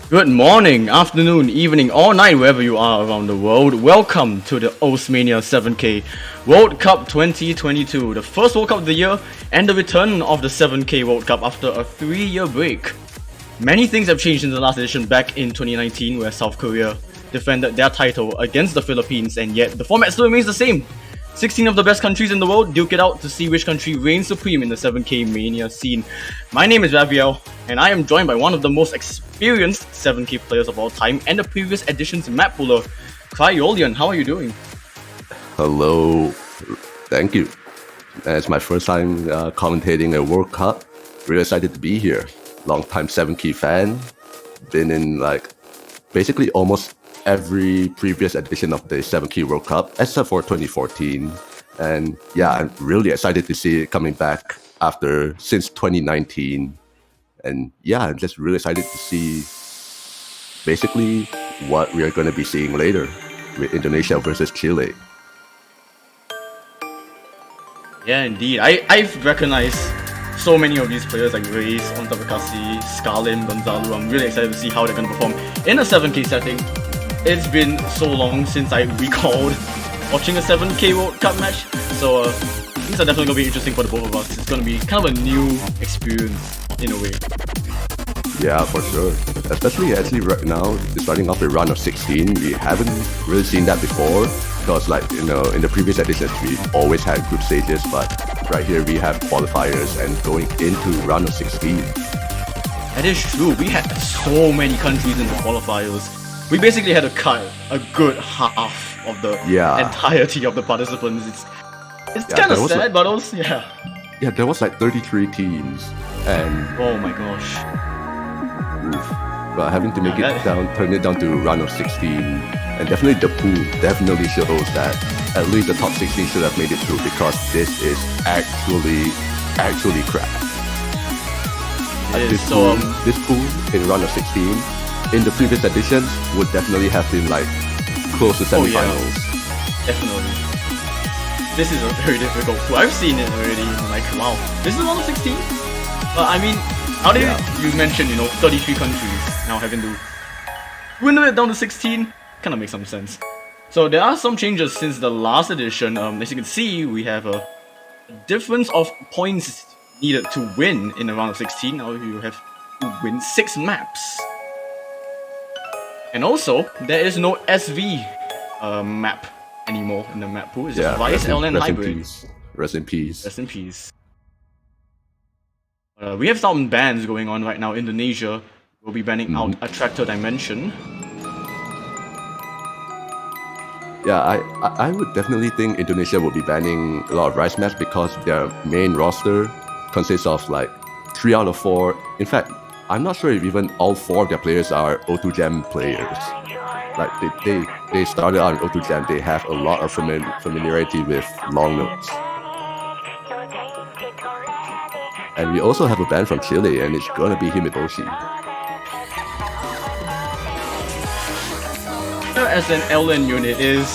Good morning, afternoon, evening, or night, wherever you are around the world. Welcome to the Mania 7K World Cup 2022, the first World Cup of the year and the return of the 7K World Cup after a 3-year break. Many things have changed in the last edition back in 2019, where South Korea defended their title against the Philippines, and yet the format still remains the same. 16 of the best countries in the world duke it out to see which country reigns supreme in the 7K Mania scene. My name is Raviel, and I am joined by one of the most experienced 7K players of all time and the previous edition's map puller, Cryolian. How are you doing? Hello, thank you. It's my first time commentating a World Cup. Really excited to be here. Long time 7K fan. Been in basically almost every previous edition of the 7K World Cup, except for 2014. And yeah, I'm really excited to see it coming back since 2019. And yeah, I'm just really excited to see basically what we are going to be seeing later with Indonesia versus Chile. Yeah, indeed. I've recognized so many of these players like Reyes, Ontavakasi, Scarlin, Gonzalo. I'm really excited to see how they're going to perform in a 7K setting. It's been so long since I recalled watching a 7K World Cup match, so things are definitely going to be interesting for the both of us. It's going to be kind of a new experience in a way. Yeah, for sure. Especially actually right now, starting off with round of 16, we haven't really seen that before. Because in the previous editions, we always had group stages, but right here we have qualifiers and going into round of 16. That is true. We had so many countries in the qualifiers. We basically had to cut a good half of the entirety of the participants. It's kind of sad, but also Yeah, there was 33 teams, and oh my gosh. But having to turn it down to round of 16, and definitely the pool definitely shows that at least the top 16 should have made it through, because this is actually crap. This pool in round of 16, in the previous editions, would definitely have been close to semifinals. Yeah. Definitely. This is a very difficult pool. I've seen it already. Wow, this is round of 16. But I mean, how did you mention 33 countries now having to window it down to 16? Kind of makes some sense. So there are some changes since the last edition. As you can see, we have a difference of points needed to win in the round of 16. Now you have to win 6 maps. And also, there is no SV map anymore in the map pool. It's just Vice, LN, Hybrid. Rest in peace. Rest in peace. We have some bans going on right now. Indonesia will be banning out Attractor Dimension. Yeah, I would definitely think Indonesia will be banning a lot of Rise maps, because their main roster consists of 3 out of 4. In fact, I'm not sure if even all 4 of their players are O2 Jam players. They started out in O2 Jam. They have a lot of familiarity with long notes. And we also have a ban from Chile, and it's gonna be Himiboshi. As an LN unit is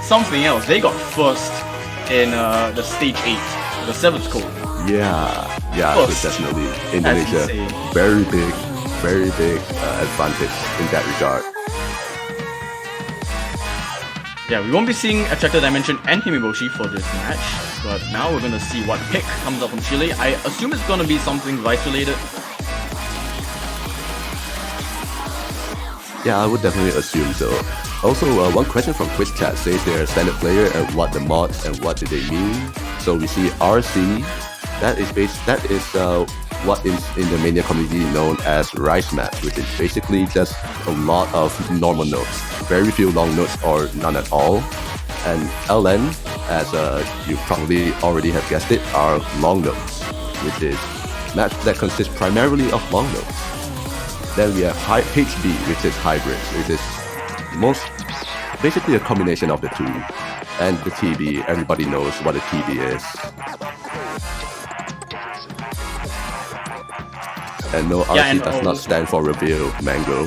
something else. They got first in the stage 8, the 7th code. Yeah, so definitely Indonesia, very big advantage in that regard. Yeah, we won't be seeing Attractor Dimension and Himiboshi for this match, but now we're gonna see what pick comes up from Chile. I assume it's gonna be something Vice related. Yeah, I would definitely assume so. Also, one question from Twitch chat says they're a standard player and what the mods and what do they mean. So we see RC. That is what is in the Mania community known as Rice map, which is basically just a lot of normal notes, very few long notes or none at all. And LN, as you probably already have guessed it, are long notes, which is maps that consist primarily of long notes. Then we have HB, which is hybrids, which is basically a combination of the two. And the TB, everybody knows what a TB is. And no, RC does not stand for reveal, Mango.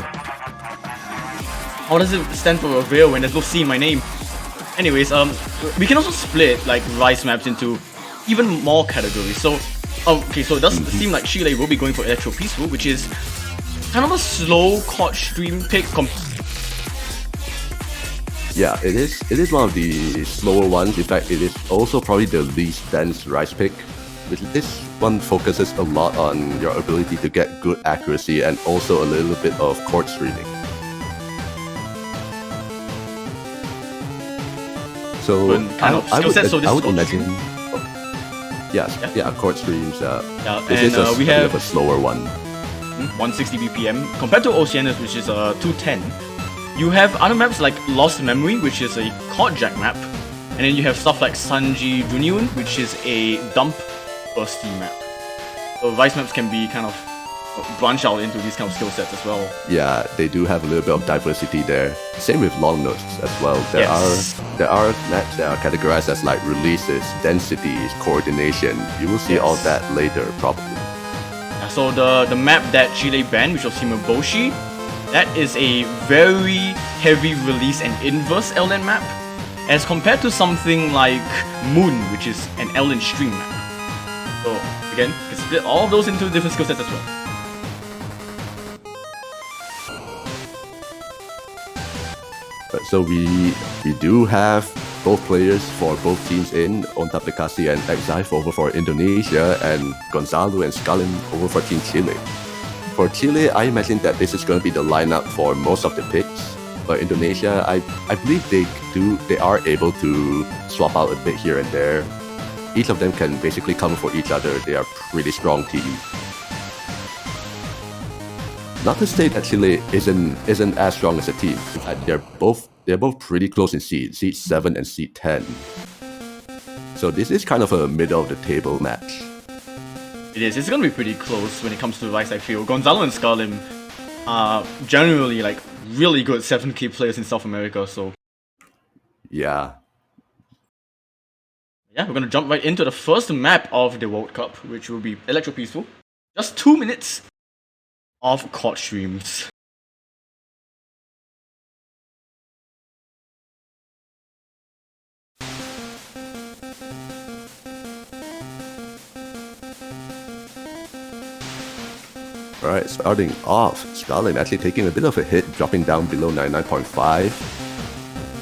How does it stand for reveal when there's no C in my name? Anyways, we can also split Rice maps into even more categories. So, okay, so it does seem like Chile will be going for Electro Peaceful, which is kind of a slow court stream pick. Yeah, it is. It is one of the slower ones. In fact, it is also probably the least dense Rise pick. This one focuses a lot on your ability to get good accuracy and also a little bit of court streaming. So I would imagine. Yes, yeah, court streams. This is a bit of a slower one. 160 BPM compared to Oceanus, which is 210. You have other maps like Lost Memory, which is a court jack map, and then you have stuff like Sanji Dunyun, which is a dump bursty map. So Vice maps can be kind of branch out into these kind of skill sets as well. Yeah, they do have a little bit of diversity there. Same with long notes as well. There are maps that are categorized as like releases, densities, coordination. You will see all that later probably. Yeah, so the map that Chile banned, which was Himeboshi, that is a very heavy release and inverse LN map, as compared to something like Moon, which is an LN stream map. So again, you can split all of those into different skill sets as well. So we do have both players for both teams in, Onta Bekasi and Exif over for Indonesia, and Gonzalo and Scalim over for Team Chile. For Chile, I imagine that this is going to be the lineup for most of the picks. But Indonesia, I believe they are able to swap out a bit here and there. Each of them can basically cover for each other. They are pretty strong teams. Not to say that Chile isn't as strong as a team. They're both pretty close in seed 7 and seed 10. So this is kind of a middle of the table match. It is. It's gonna be pretty close when it comes to Vice, I feel. Gonzalo and Scalim are generally like really good 7K players in South America, so yeah, we're gonna jump right into the first map of the World Cup, which will be Electro Peaceful. Just 2 minutes of court streams. Alright, starting off, Scalim actually taking a bit of a hit, dropping down below 99.5.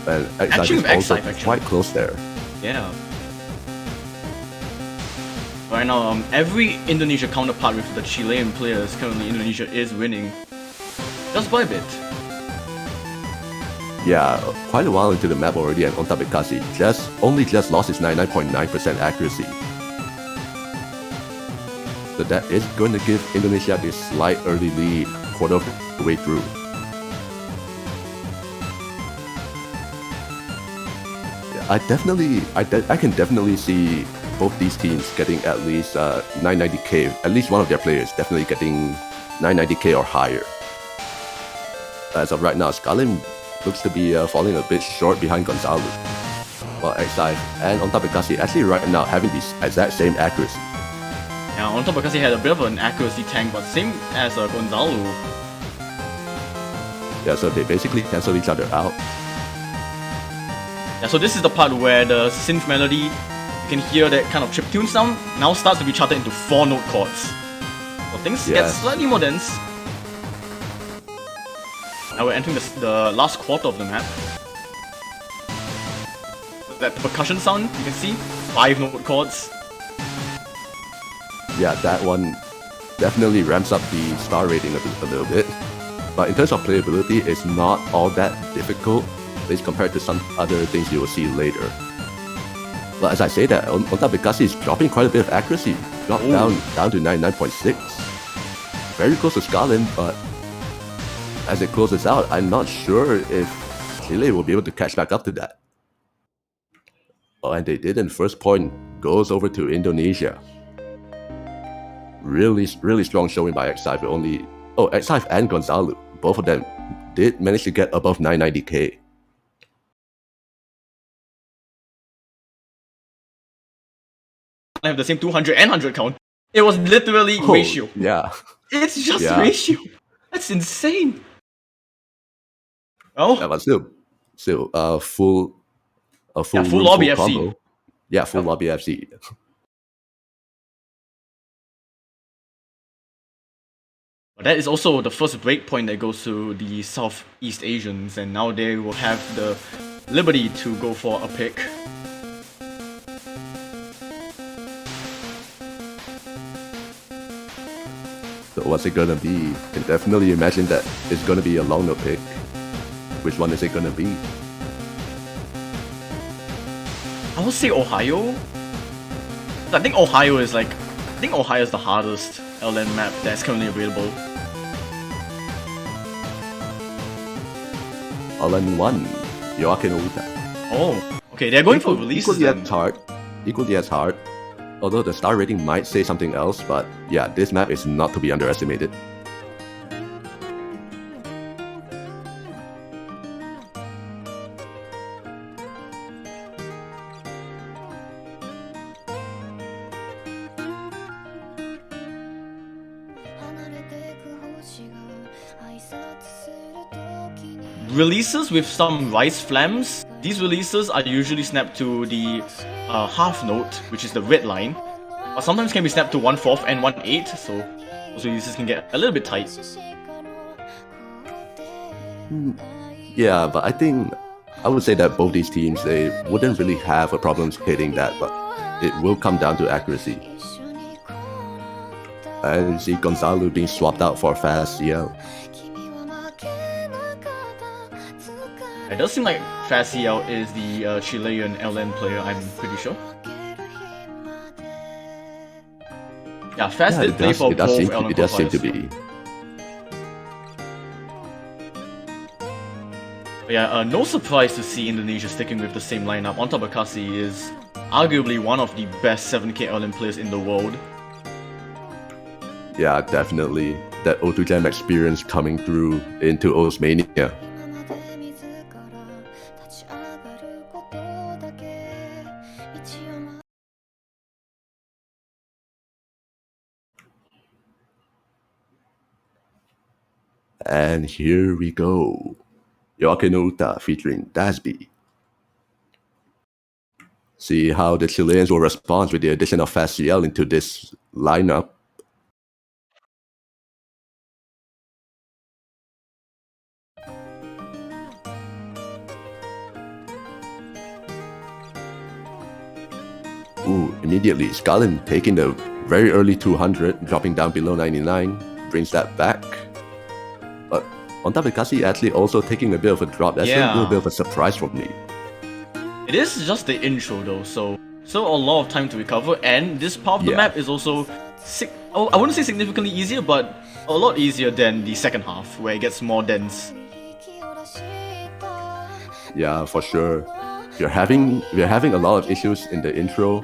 And Exif is also quite close there. Yeah. Right now, every Indonesia counterpart with the Chilean players, currently Indonesia is winning. Just by a bit. Yeah, quite a while into the map already, and Onta Bekasi only just lost his 99.9% accuracy. So that is going to give Indonesia this slight early lead, quarter of the way through. Yeah, I can definitely see both these teams getting at least 990k. At least one of their players definitely getting 990k or higher. As of right now, Scalim looks to be falling a bit short behind Gonzalo. While Exif and Onta Bekasi actually right now having this exact same accuracy. Yeah, Onta Bekasi had a bit of an accuracy tank, but same as Gonzalo. Yeah, so they basically cancel each other out. Yeah, so this is the part where the synth melody, you can hear that kind of chiptune sound, now starts to be charted into 4-note chords. So things get slightly more dense. Now we're entering the last quarter of the map. That percussion sound, you can see, 5-note chords. Yeah, that one definitely ramps up the star rating a little bit. But in terms of playability, it's not all that difficult, at least compared to some other things you will see later. But as I say that, Onta Bekasi is dropping quite a bit of accuracy. Dropped down to 99.6. Very close to Scalim, but as it closes out, I'm not sure if Chile will be able to catch back up to that. Oh, and they didn't. First point goes over to Indonesia. Really strong showing by Exif. Exif and Gonzalo, both of them did manage to get above 990k. I have the same 200 and 100 count. It was literally ratio. Yeah. It's just ratio. That's insane. Oh. Yeah, but still, full lobby FC. Combo. Yeah, full lobby FC. That is also the first breakpoint that goes to the Southeast Asians, and now they will have the liberty to go for a pick. So what's it gonna be? Can definitely imagine that it's gonna be a long no pick. Which one is it gonna be? I would say Ohio. I think Ohio is the hardest LN map that's currently available. All-in-one, Yoakinouta. Oh, okay, they're going for releases then. Equally as hard. Although the star rating might say something else, but yeah, this map is not to be underestimated. Releases with some rice flams. These releases are usually snapped to the half note, which is the red line, but sometimes can be snapped to 1/4 and 1/8, so those releases can get a little bit tight. Yeah, but I would say that both these teams, they wouldn't really have a problem hitting that, but it will come down to accuracy. And you see Gonzalo being swapped out for Fast CL. It does seem like Facial is the Chilean LN player, I'm pretty sure. Yeah, Fast did play for both LN It does seem to qualifiers. be. But yeah, no surprise to see Indonesia sticking with the same lineup. Onta Bekasi is arguably one of the best 7K LN players in the world. Yeah, definitely. That O2 Jam experience coming through into Osmania. And here we go. Yoakinouta featuring Dasby. See how the Chileans will respond with the addition of Facial into this lineup. Ooh, immediately, Skalin taking the very early 200, dropping down below 99, brings that back. But Onta Bekasi actually also taking a bit of a drop. That's a little bit of a surprise for me. It is just the intro though, so a lot of time to recover, and this part of the map is also, I wouldn't say significantly easier, but a lot easier than the second half, where it gets more dense. Yeah, for sure. We're having a lot of issues in the intro.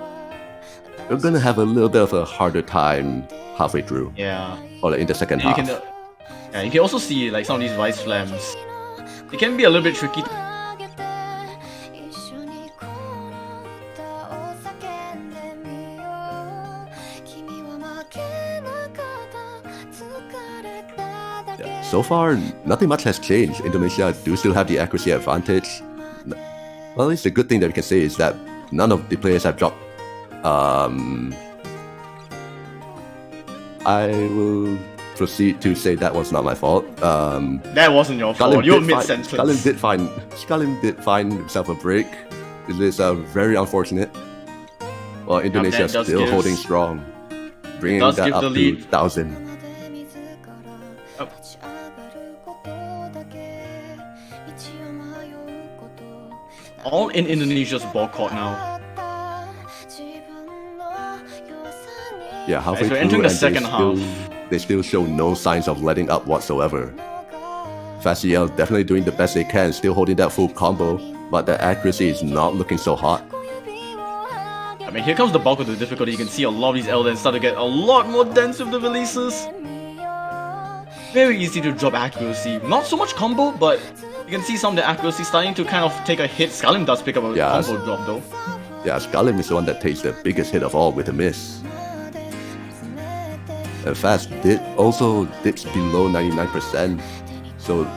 We're gonna have a little bit of a harder time halfway through. Yeah. Or like in the second half. You can also see like some of these rice flams. It can be a little bit tricky. So far, nothing much has changed. Indonesia do still have the accuracy advantage. Well, at least the good thing that we can say is that none of the players have dropped. I will proceed to say that was not my fault. That wasn't your fault. You're mid-sentence. Skalin did find himself a break. It is very unfortunate. Well, Indonesia is still holding strong, bringing that up to 1,000. All in Indonesia's ball court now. Yeah, halfway we're through, entering the second half. They still show no signs of letting up whatsoever. Facial definitely doing the best they can, still holding that full combo, but the accuracy is not looking so hot. I mean, here comes the bulk of the difficulty. You can see a lot of these LNs start to get a lot more dense with the releases. Very easy to drop accuracy. Not so much combo, but you can see some of the accuracy starting to kind of take a hit. Skalin does pick up a combo drop though. Yeah, Skalin is the one that takes the biggest hit of all with a miss. And Fast also dips below 99%. So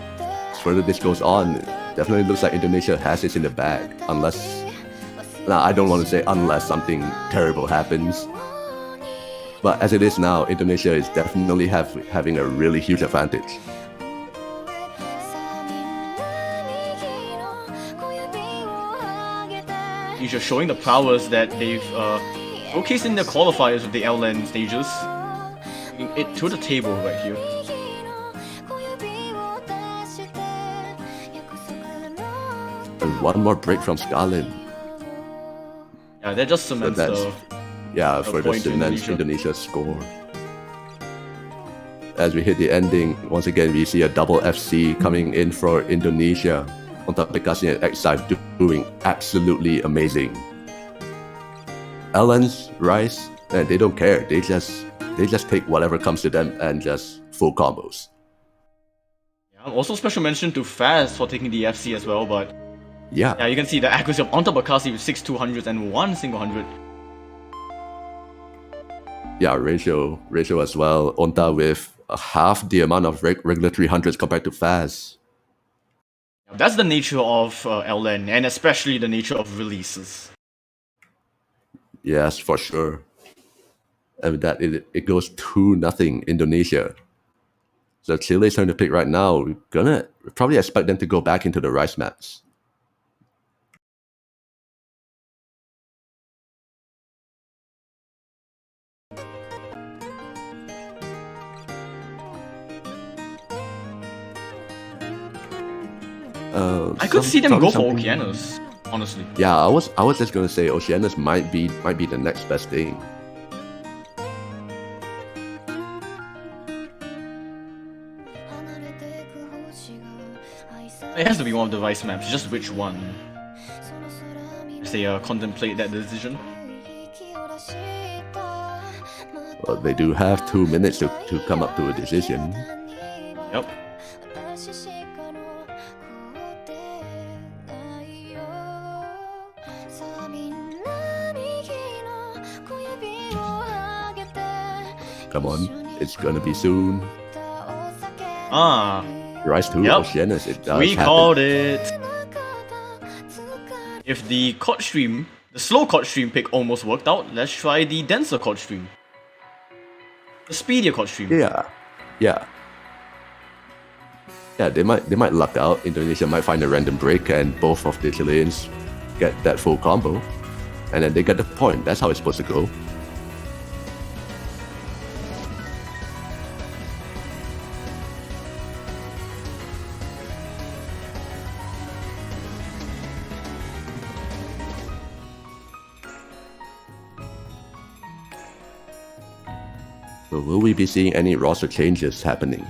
further this goes on, it definitely looks like Indonesia has this in the bag. Unless, I don't want to say unless something terrible happens. But as it is now, Indonesia is definitely having a really huge advantage. He's just showing the prowess that they've showcased in their qualifiers with the LN stages. Bringing it to the table right here. And one more break from Scarlin. Yeah, that just cements the further point to cements Indonesia's score. As we hit the ending, once again we see a double FC coming in for Indonesia. Ontapekasi and Exile doing absolutely amazing. Ellens, Rice, and they don't care. They just take whatever comes to them and just full combos. Yeah, also special mention to Faz for taking the FC as well, but yeah, you can see the accuracy of Ontapekasi with 6 200s and 1 single 100. Yeah, ratio as well. Onta with half the amount of regular 300s compared to Faz. That's the nature of LN, and especially the nature of releases. Yes, for sure. And that it goes 2-0 Indonesia. So Chile's turn to pick right now. We're gonna probably expect them to go back into the rice maps. I could see them go for Okeanos, honestly. Yeah, I was just gonna say Oceanus might be the next best thing. It has to be one of the rice maps, just which one? As they contemplate that decision. Well, they do have 2 minutes to come up to a decision. Yep. Come on, it's gonna be soon. Rise to Oceanus, it does We happen. called it! If the chord stream, the slow chord stream pick almost worked out, let's try the denser chord stream. The speedier chord stream. Yeah, they might luck out. Indonesia might find a random break and both of the Chileans get that full combo. And then they get the point. That's how it's supposed to go. So will we be seeing any roster changes happening?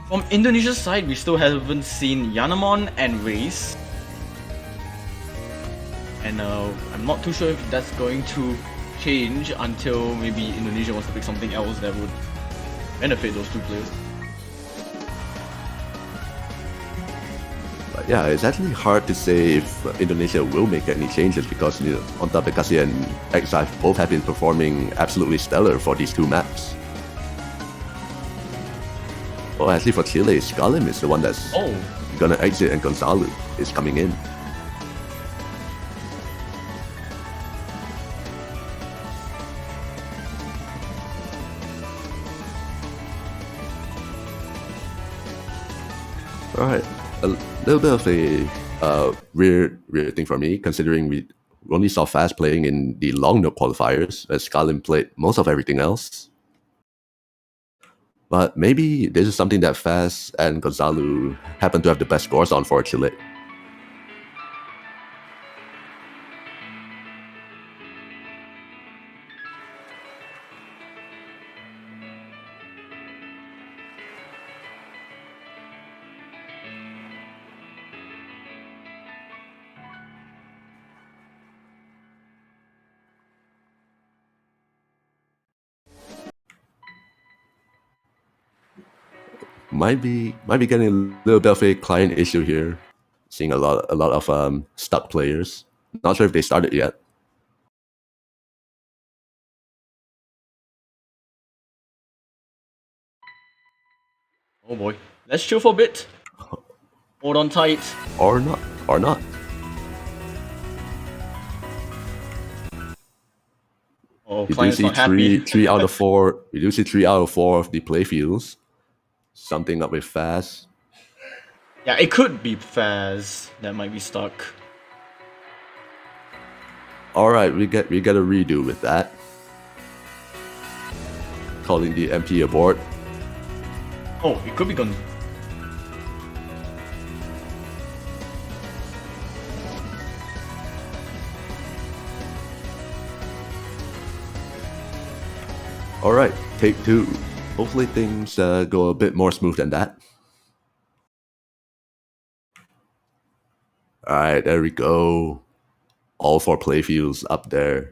From Indonesia's side, we still haven't seen Yanamon and Race. And I'm not too sure if that's going to change until maybe Indonesia wants to pick something else that would benefit those two players. But yeah, it's actually hard to say if Indonesia will make any changes because Ontapekasi and Exile both have been performing absolutely stellar for these two maps. Oh, actually for Chile, Scalim is the one that's gonna exit and Gonzalo is coming in. Alright, a little bit of a weird thing for me, considering we only saw Fast playing in the long note qualifiers, as Scalim played most of everything else. But maybe this is something that Fast and Gonzalo happen to have the best scores on for Chile. Might be getting a little bit of a client issue here. Seeing a lot of stuck players. Not sure if they started yet. Oh boy, let's chill for a bit. Hold on tight. Or not. Oh, We do client's see not happy. three out of four. We do see 3 out of 4 of the playfields. Something up with fast. Yeah, it could be Faz that might be stuck. All right, we get a redo with that. Calling the MP abort. Oh, it could be gone. All right, take 2. Hopefully things go a bit more smooth than that. All right, there we go. All 4 playfields up there.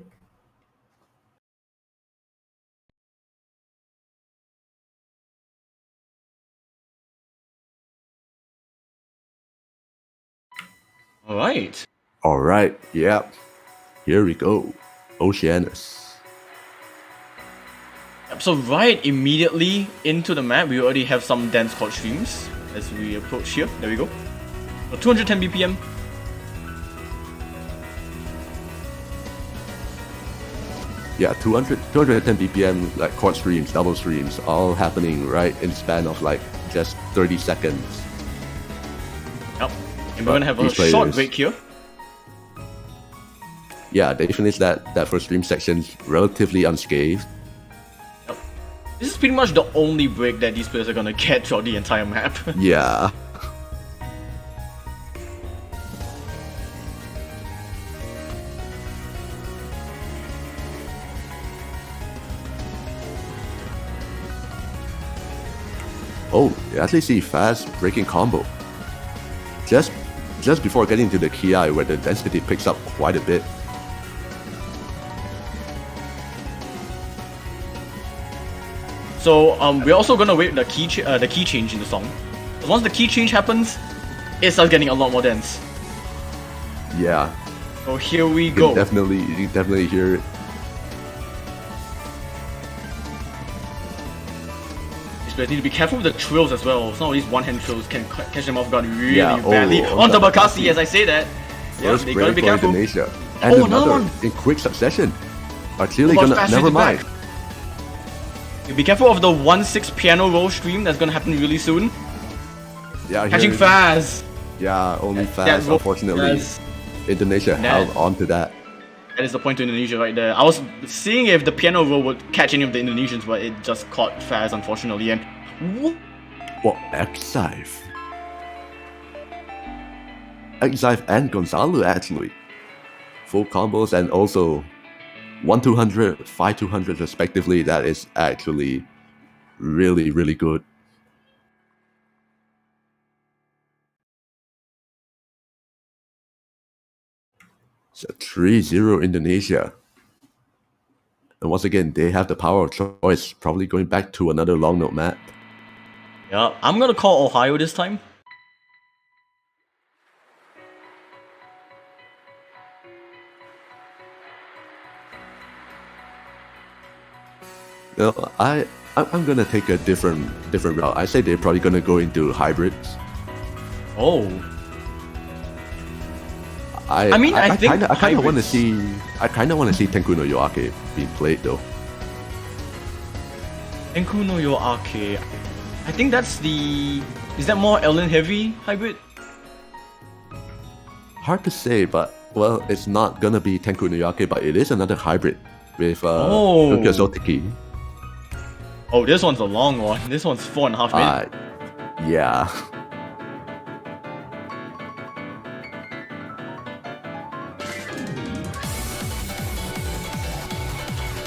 Alright. All right, yep. Here we go. Oceanus. Yep, so right immediately into the map, we already have some dense chord streams as we approach here. There we go. So 210 BPM. Yeah, 210 BPM, like chord streams, double streams, all happening right in span of like just 30 seconds. Yep. And we're gonna have a These players- short break here. Yeah, they finished that first stream section relatively unscathed. Yep. This is pretty much the only break that these players are gonna get throughout the entire map. Yeah. Oh, you actually see fast breaking combo. Just before getting to the Ki, where the density picks up quite a bit. So we're also gonna wait the key change in the song. Once the key change happens, it starts getting a lot more dense. Yeah. So here we You go. can definitely hear it. You need to be careful with the trills as well. Some of these one-hand trills can catch them off guard really Yeah, badly. oh, On on Tabakasi, as I say that. Yeah, First they gotta break be for careful. Indonesia. And Oh, another another one. in quick succession. Are clearly About gonna fast never with the mind. back. You be careful of the 1-6 piano roll stream that's gonna happen really soon. Yeah, Catching here- Faz. Yeah, only That fast. roll- Unfortunately, Faz. Indonesia held on to that. That is the point to Indonesia right there. I was seeing if the piano roll would catch any of the Indonesians, but it just caught Faz, unfortunately. And Well, Exif and Gonzalo actually. Full combos and also 1-200, 5-200 respectively. That is actually really, really good. So 3-0 Indonesia. And once again, they have the power of choice, probably going back to another long note map. yeah, I'm gonna call Ohio this time. No, I'm gonna take a different route. I say they're probably gonna go into hybrids. Oh, I think kind of want to hybrids- see Tenku no Yoake being played though. Enku no Yoake. I think that's the... Is that more Ellen heavy hybrid? Hard to say, but well, it's not gonna be Tenku no Yoake, but it is another hybrid with Oh. Tokyo Zoteki. Oh, this one's a long one. This one's 4.5 minutes. Yeah.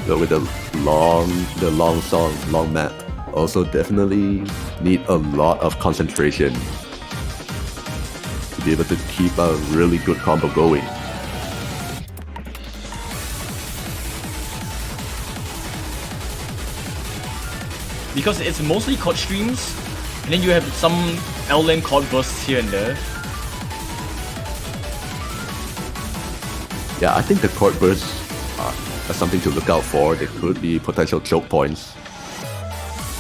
So with the long song, long map, also definitely need a lot of concentration to be able to keep a really good combo going. Because it's mostly chord streams, and then you have some L-lane chord bursts here and there. Yeah, I think the chord bursts are something to look out for. They could be potential choke points.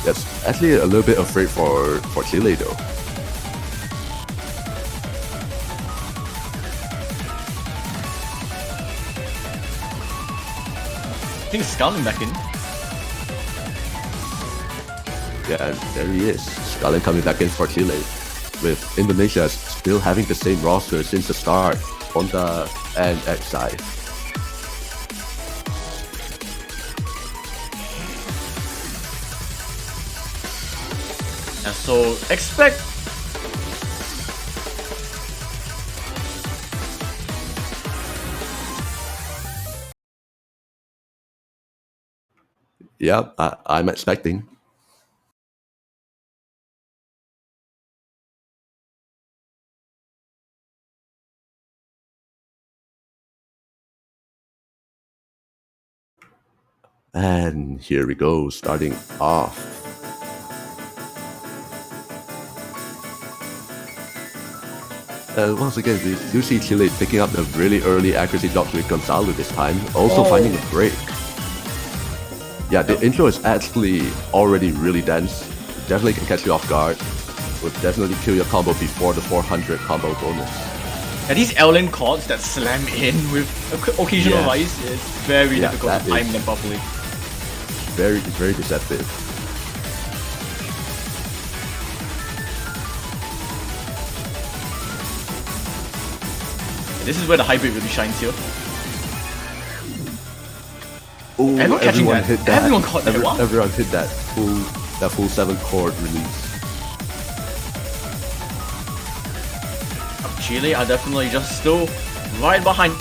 That's actually a little bit afraid for Chile though. think Scarlet back in. Yeah, and there he is. Scarlet coming back in for Chile. With Indonesia still having the same roster since the start. Honda and Xi. And so expect Yeah, I'm expecting. And here we go, starting off. Once again, we do see Chile picking up the really early accuracy drops with Gonzalo this time, also finding a break. Yeah, the intro is actually already really dense. Definitely can catch you off guard. Would definitely kill your combo before the 400 combo bonus. And these L-lane chords that slam in with occasional rise, it's very difficult to time them properly. Very, very deceptive. This is where the hybrid really shines here. Ooh, everyone hit that. Everyone caught that. Wow. Everyone hit that full 7 chord release. Chile are definitely just still right behind.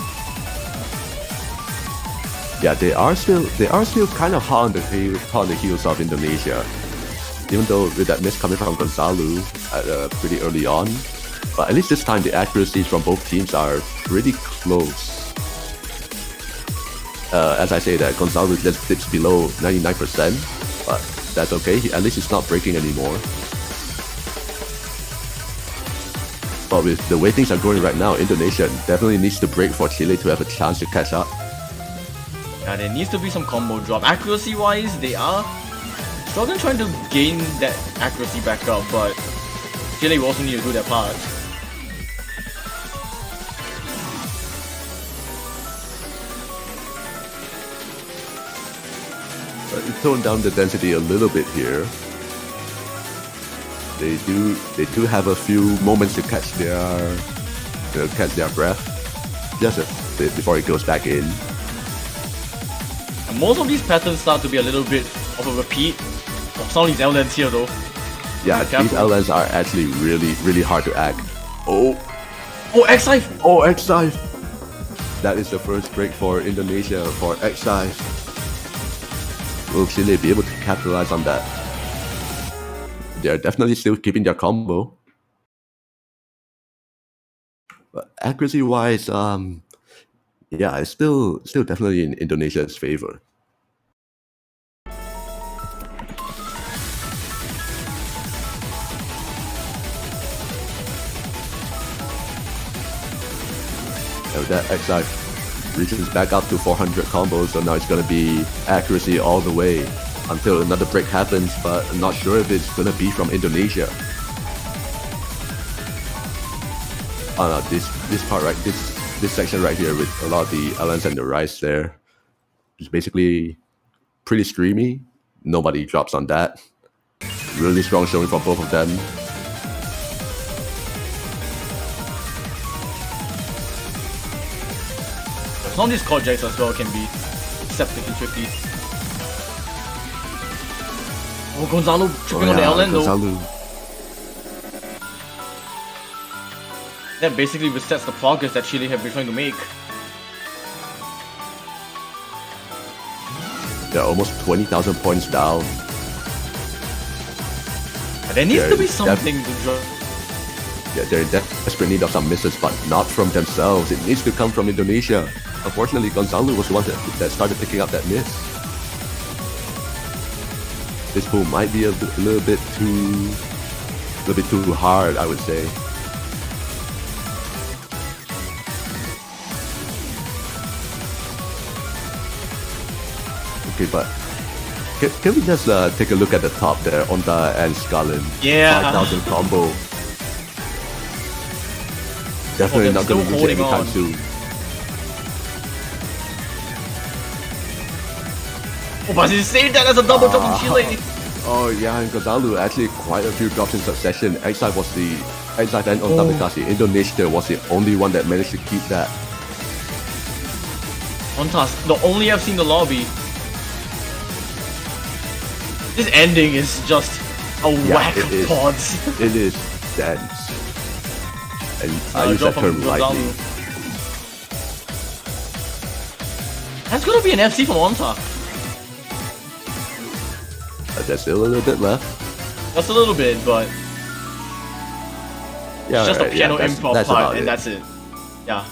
Yeah, they are still kind of hot on the heels of Indonesia. Even though with that miss coming from Gonzalo pretty early on, but at least this time the accuracies from both teams are pretty close. As I say that, Gonzalo just dips below 99%, but that's okay. At least it's not breaking anymore. But with the way things are going right now, Indonesia definitely needs to break for Chile to have a chance to catch up. Yeah, there needs to be some combo drop. Accuracy-wise, they are struggling trying to gain that accuracy back up, but Chile will also need to do their part. But you tone down the density a little bit here. They do have a few moments to catch their breath just a bit before it goes back in. And most of these patterns start to be a little bit of a repeat of some of these L-lands here though. Yeah, these L-lands are actually really hard to act. Oh, X-Dive! Oh, X-Dive! That is the first break for Indonesia for X-Dive. Will Chile be able to capitalize on that? They're definitely still keeping their combo. But accuracy-wise, yeah, it's still definitely in Indonesia's favor. And that X-Dive reaches back up to 400 combos, so now it's gonna be accuracy all the way until another break happens, but I'm not sure if it's gonna be from Indonesia. Oh no, this part right, this section right here with a lot of the Allens and the Rise there is basically pretty streamy. Nobody drops on that. Really strong showing from both of them. Some of these chord jacks as well can be deceptive and tricky. Oh, Gonzalo choking on the L-land though. That basically resets the progress that Chile have been trying to make. They're almost 20,000 points down. But there needs to be something to draw. Yeah, they're in desperate need of some misses, but not from themselves. It needs to come from Indonesia. Unfortunately, Gonzalo was the one that started picking up that miss. This pool might be a little bit too hard, I would say. Okay, but can we just take a look at the top there, Honda and Scarlet? Yeah. 5,000 combo. Definitely not going to lose it anytime soon. Oh, but he saved that as a double jump in Chile. Oh yeah, and Gonzalo actually quite a few drops in succession. Exile was the Exile and on Tabitasi. Indonesia was the only one that managed to keep that. Ontas, the only FC in the lobby. This ending is just a whack of pods. It is dense. And I use that term lightly. That's gonna be an FC from Onta. There's still a little bit left. Just a little bit, but yeah, it's just a piano improv part, and that's it. Yeah.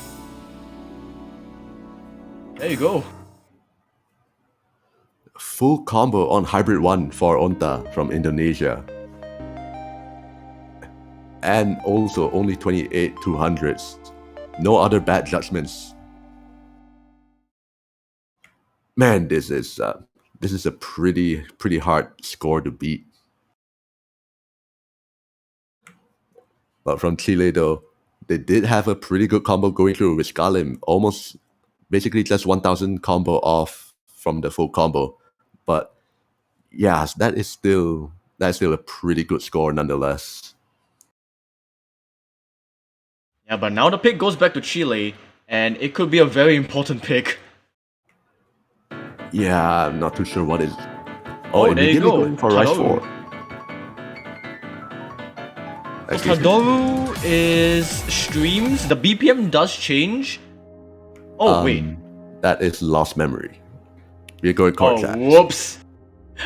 There you go. Full combo on Hybrid 1 for Onta from Indonesia. And also only 28 200s. No other bad judgments. Man, this is a pretty hard score to beat. But from Chile though, they did have a pretty good combo going through with Skalim, almost basically just 1000 combo off from the full combo. But yeah, that's still a pretty good score nonetheless. Yeah, but now the pick goes back to Chile, and it could be a very important pick. Yeah, I'm not too sure what is. Oh, there you go. Going for Rise 4. Tadoru is streams. The BPM does change. Oh, wait. That is Lost Memory. We're going Court Jacks. Whoops.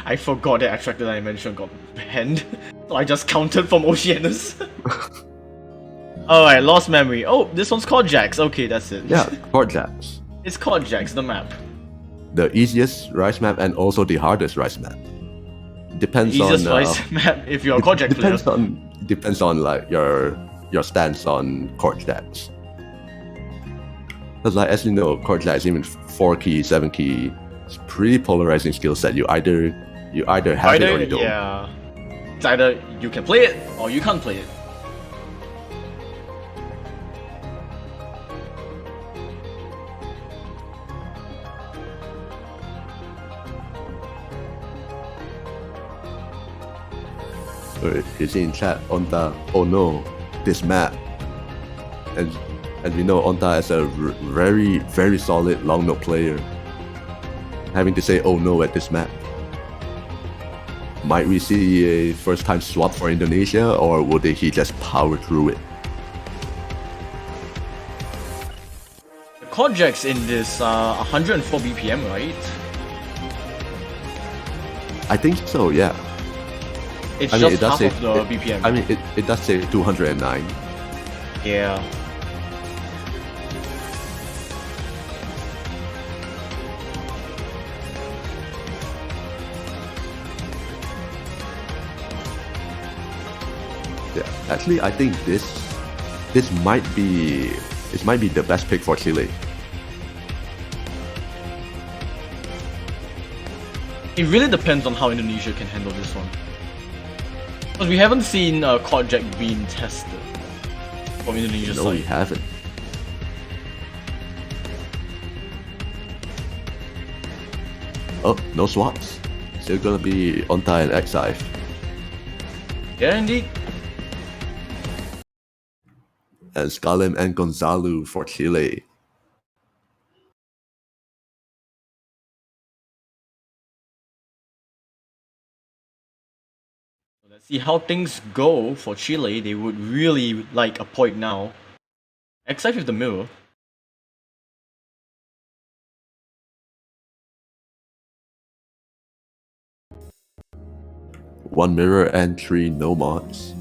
I forgot that Extracted Dimension got banned. So I just counted from Oceanus. Alright, Lost Memory. Oh, this one's called Jax. Okay, that's it. Yeah, Court Jacks. It's called Jax, the map. The easiest Rise map and also the hardest Rise map. Depends on easiest Rise map if you're a Court Jax player. Depends on like your stance on Court Jacks. Because like as you know, Court Jacks even 4 key, 7 key, it's pretty polarizing skill set. You either have it or you don't. Yeah. It's either you can play it or you can't play it. You see in chat, Onta, oh no, this map. And we know Onta is a very, very solid long note player. Having to say oh no at this map. Might we see a first time swap for Indonesia, or would he just power through it? The Court Jax in this 104 BPM, right? I think so, yeah. It's just half of the BPM. I mean, it does say 209. Yeah. Yeah, actually, I think this might be the best pick for Chile. It really depends on how Indonesia can handle this one. Because we haven't seen Court Jack being tested from Indonesia's side. No, we haven't. Oh, no swaps. Still gonna be Onta and Exile. Yeah, indeed. And Skalim and Gonzalo for Chile. Let's see how things go for Chile. They would really like a point now. Except with the mirror. One mirror and 3 no mods.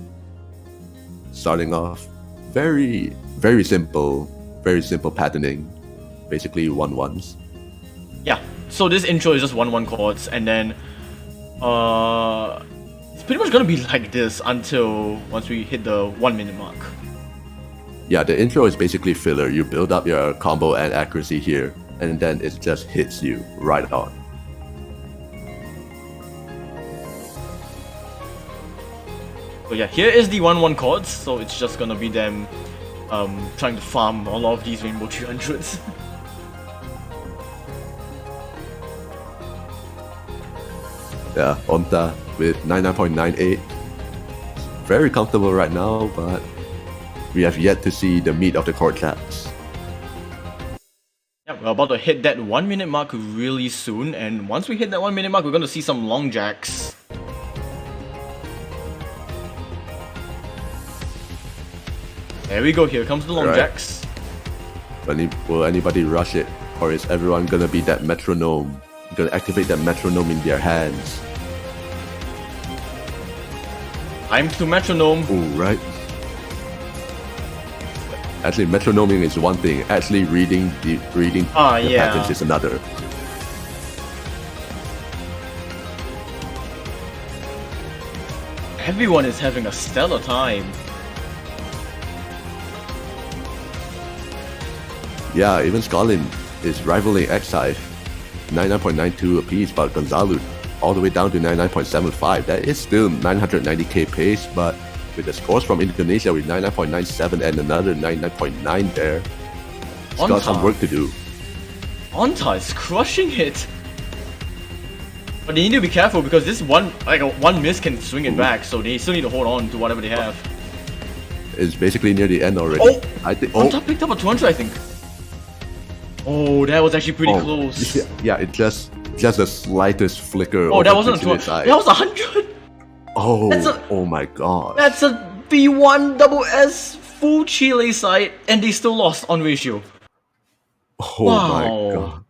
Starting off very, very simple patterning. Basically 1-1s. Yeah, so this intro is just 1-1 chords, and then it's pretty much gonna be like this until once we hit the 1 minute mark. Yeah, the intro is basically filler. You build up your combo and accuracy here, and then it just hits you right on. So yeah, here is the 1-1 chords, so it's just gonna be them trying to farm all of these Rainbow 300s. Yeah, Onta with 99.98. Very comfortable right now, but we have yet to see the meat of the court taps. Yeah, we're about to hit that 1 minute mark really soon, and once we hit that 1 minute mark, we're going to see some long jacks. There we go, here comes the long jacks. Will anybody rush it? Or is everyone gonna be that metronome? Gonna activate that metronome in their hands? Time to metronome. Oh, right. Actually, metronoming is one thing. Actually, reading the patterns is another. Everyone is having a stellar time. Yeah, even Scotland is rivaling Exide, 99.92 apiece, but Gonzalo all the way down to 99.75. That is still 990k pace, but with the scores from Indonesia with 99.97 and another 99.9 there, it's got some work to do. Onta is crushing it. But they need to be careful because this one miss can swing it back, so they still need to hold on to whatever they have. It's basically near the end already. Oh! I think Onta picked up a 200, I think. Oh, that was actually pretty close. Yeah, it just the slightest flicker. Oh, that wasn't a 200. That was 100. Oh, oh my god. That's a vv1272203244 full Chile side, and they still lost on ratio. Oh my god.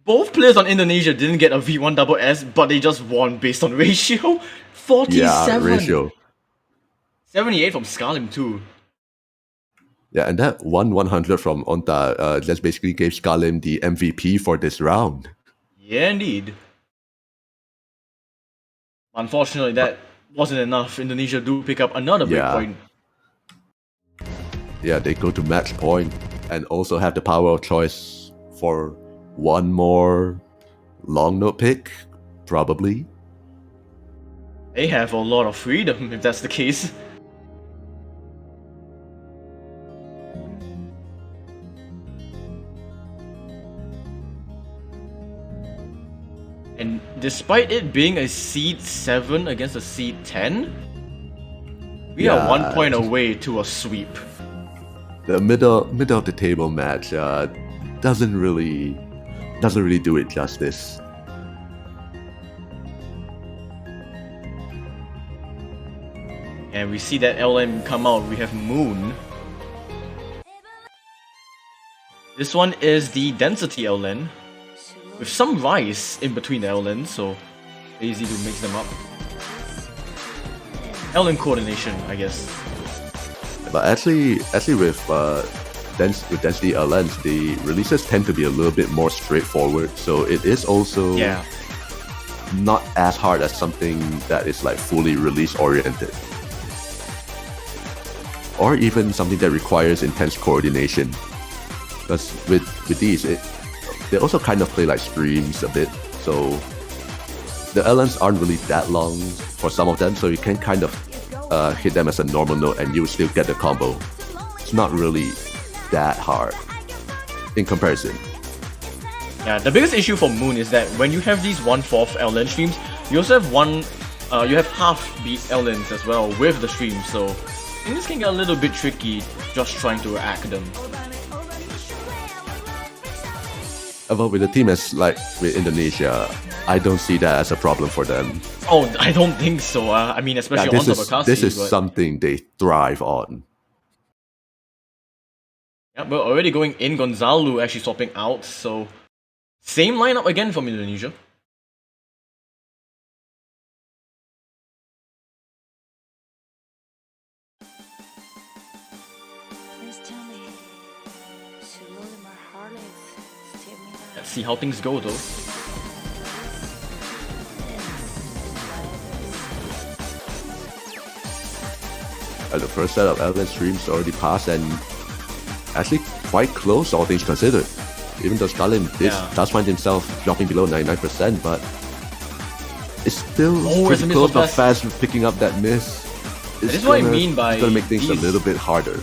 Both players on Indonesia didn't get a v1SS, but they just won based on ratio. 47. Yeah, ratio. 78 from Scalim too. Yeah, and that 100 from Onta just basically gave Scalim the MVP for this round. Yeah, indeed. Unfortunately, that wasn't enough. Indonesia do pick up another big point. Yeah, they go to match point and also have the power of choice for one more long note pick, probably. They have a lot of freedom if that's the case. And despite it being a seed 7 against a seed 10, we are 1 point away to a sweep. The middle of the table match doesn't really do it justice. And we see that LN come out. We have Moon. This one is the density LN, with some rice in between the LN, so easy to mix them up. LN coordination, I guess. But actually with density LNs, the releases tend to be a little bit more straightforward, so it is also not as hard as something that is like fully release oriented. Or even something that requires intense coordination. Because with these, they also kind of play like streams a bit, so the LNs aren't really that long for some of them, so you can kind of hit them as a normal note and you will still get the combo. It's not really that hard in comparison. Yeah, the biggest issue for Moon is that when you have these 1/4 LN streams, you also have you have half beat LNs as well with the stream, so things can get a little bit tricky just trying to act them. But with a team as like with Indonesia, I don't see that as a problem for them. Oh, I don't think so. I mean, especially on Bekasi. This is something they thrive on. Yeah, we're already going in. Gonzalo actually swapping out, so same lineup again from Indonesia. Let's see how things go though. The first set of LN streams already passed and actually quite close, all things considered. Even though Scalim does find himself dropping below 99%, but it's still pretty close, but fast picking up that miss. That is what I mean by it's gonna make things a little bit harder.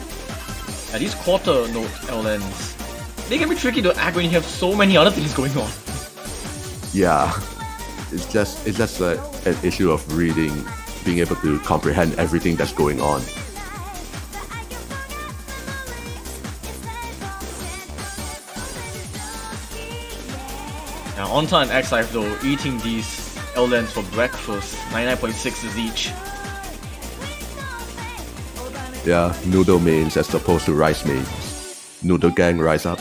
Yeah, these quarter note LNs, they can be tricky to act when you have so many other things going on. Yeah, it's just like an issue of reading, being able to comprehend everything that's going on. Now, Onta and X-Life though, eating these L-Lens for breakfast, 99.6s each. Yeah, noodle mains as opposed to rice mains. Noodle gang rise up.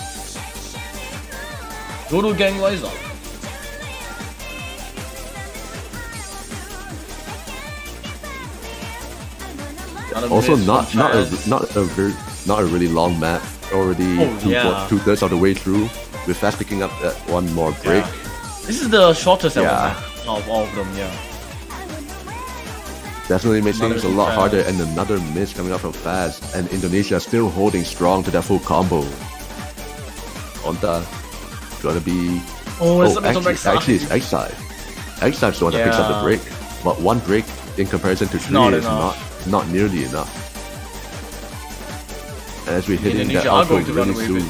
Noodle gang rise up. Also, not a really long map. Already two-thirds of the way through. We're fast picking up that one more break. Yeah. This is the shortest ever map of all of them. Yeah. Definitely makes things a lot harder, and another miss coming up from Faz, and Indonesia still holding strong to that full combo. Onta gonna be. Actually, it's X-Side. X-Side's the one that picks up the break, but one break in comparison to three is not nearly enough. And as we're hitting that outro really soon.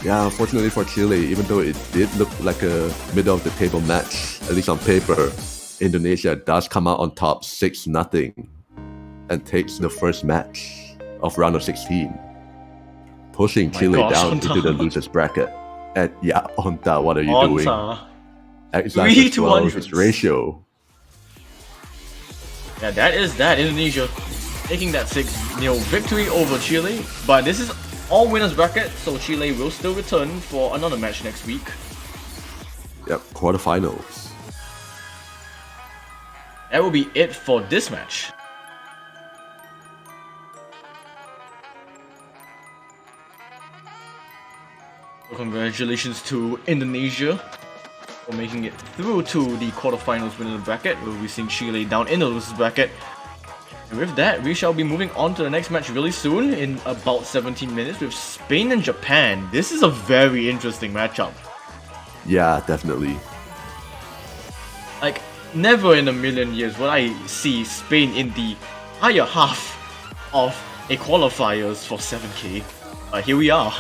Yeah, unfortunately for Chile, even though it did look like a middle of the table match, at least on paper, Indonesia does come out on top 6-0 and takes the first match of round of 16, pushing Chile down into the losers bracket. And yeah, Onta, what are you doing? X-Life as well, his ratio. Yeah, that is that. Indonesia taking that 6-0 victory over Chile. But this is all winners bracket, so Chile will still return for another match next week. Yep, quarterfinals. That will be it for this match. So congratulations to Indonesia for making it through to the quarterfinals winner bracket. We'll be seeing Chile down in the losers bracket. And with that, we shall be moving on to the next match really soon, in about 17 minutes, with Spain and Japan. This is a very interesting matchup. Yeah, definitely. Like, never in a million years would I see Spain in the higher half of a qualifiers for 7K. Here we are.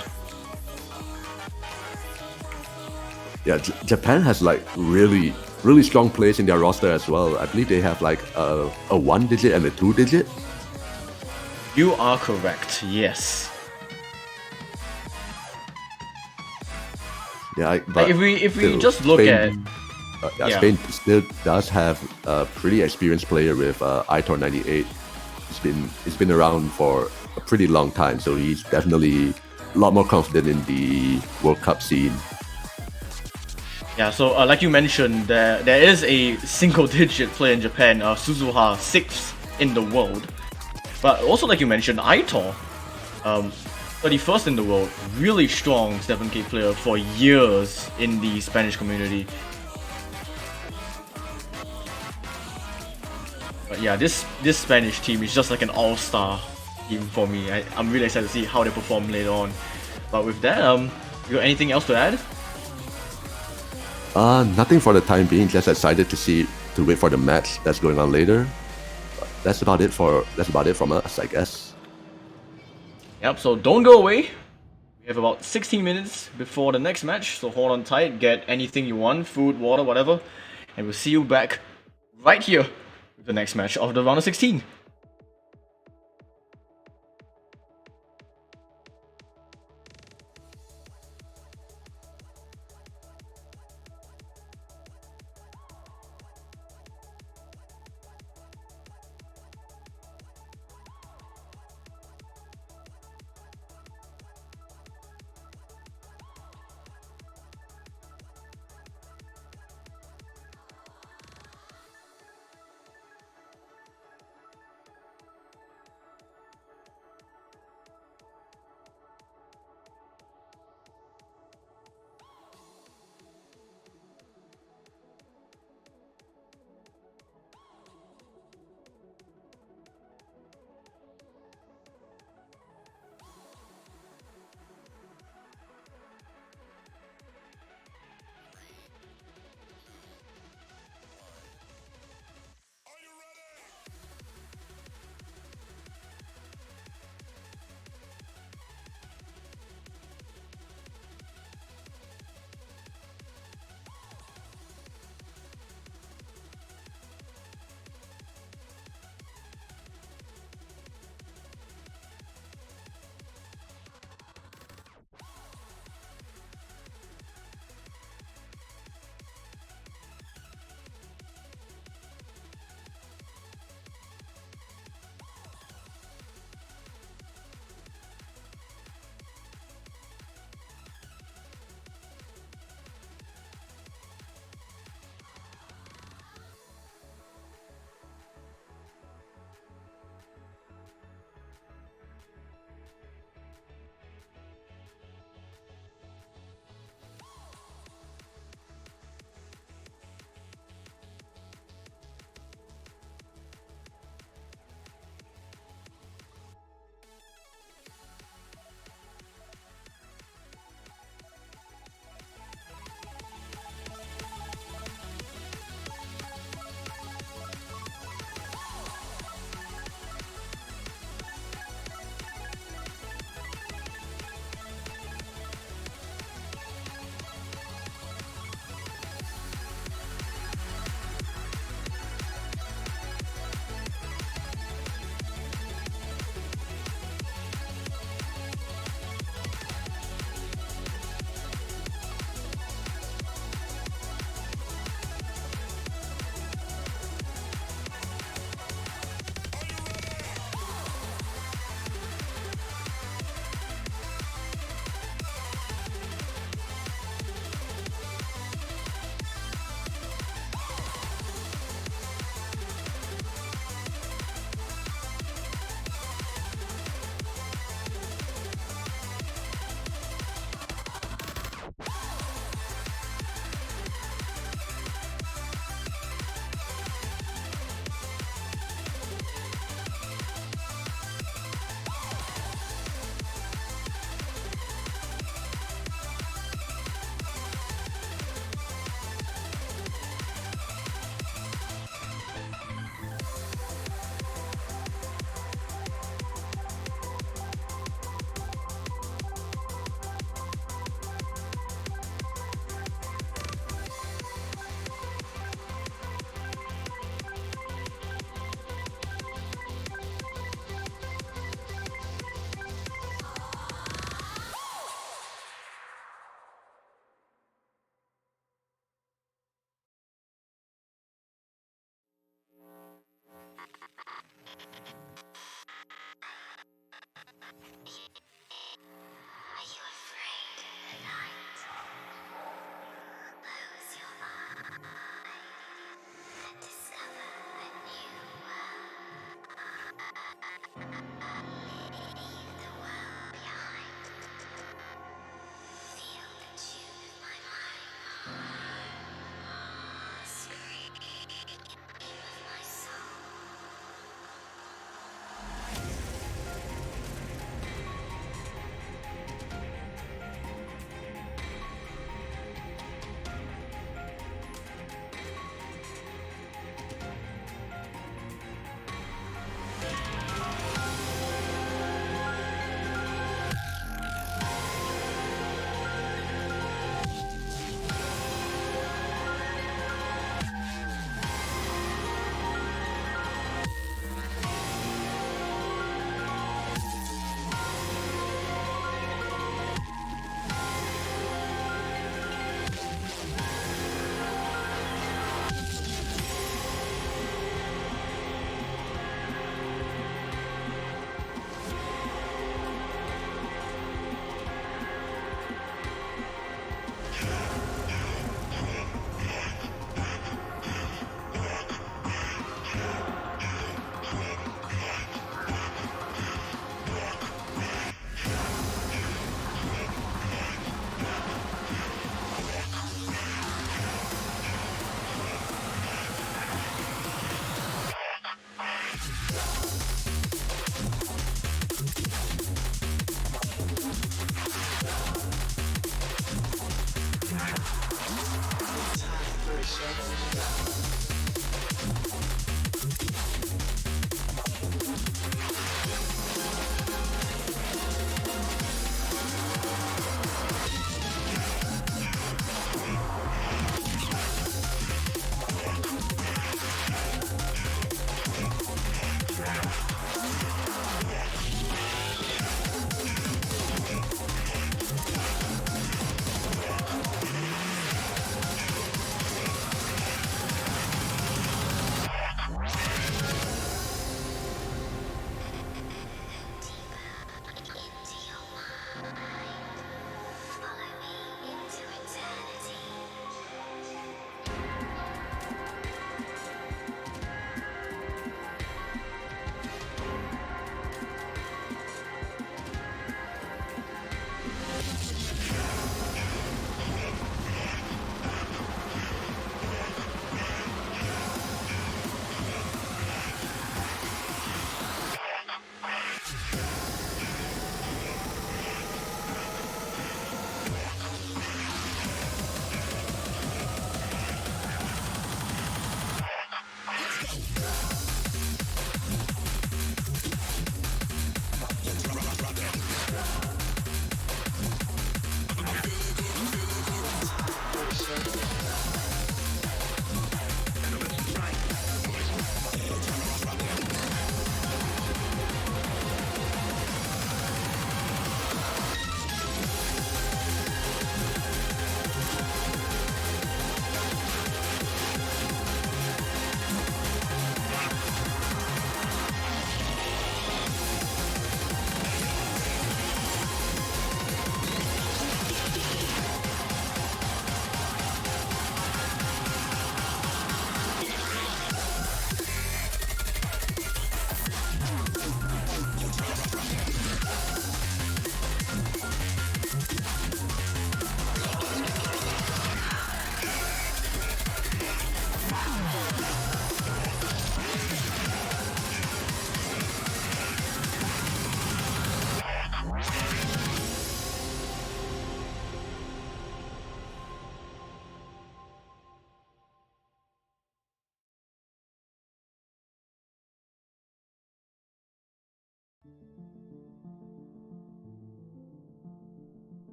Yeah, Japan has like really strong players in their roster as well. I believe they have like a 1-digit and a 2-digit. You are correct, yes. Yeah, but like if we just look Spain, Spain still does have a pretty experienced player with Aitor 98. He's been around for a pretty long time, so he's definitely a lot more confident in the World Cup scene. Yeah, so like you mentioned, there is a single-digit player in Japan, Suzuha, 6th in the world. But also, like you mentioned, Aitor, 31st in the world, really strong 7K player for years in the Spanish community. But yeah, this Spanish team is just like an all-star team for me. I'm really excited to see how they perform later on. But with that, you got anything else to add? Nothing for the time being. Just excited to wait for the match that's going on later. That's about it from us, I guess. Yep. So don't go away. We have about 16 minutes before the next match, so hold on tight. Get anything you want, food, water, whatever, and we'll see you back right here with the next match of the round of 16.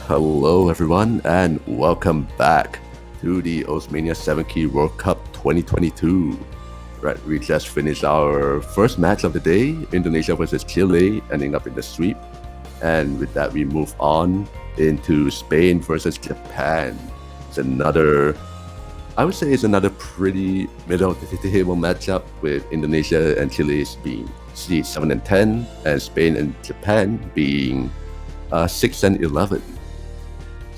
Hello, everyone, and welcome back to the Osmania 7 Key World Cup 2022. Right, we just finished our first match of the day, Indonesia versus Chile, ending up in the sweep. And with that, we move on into Spain versus Japan. It's another, I would say, it's another pretty middle of the table matchup with Indonesia and Chile being seed 7 and 10, and Spain and Japan being 6 and 11.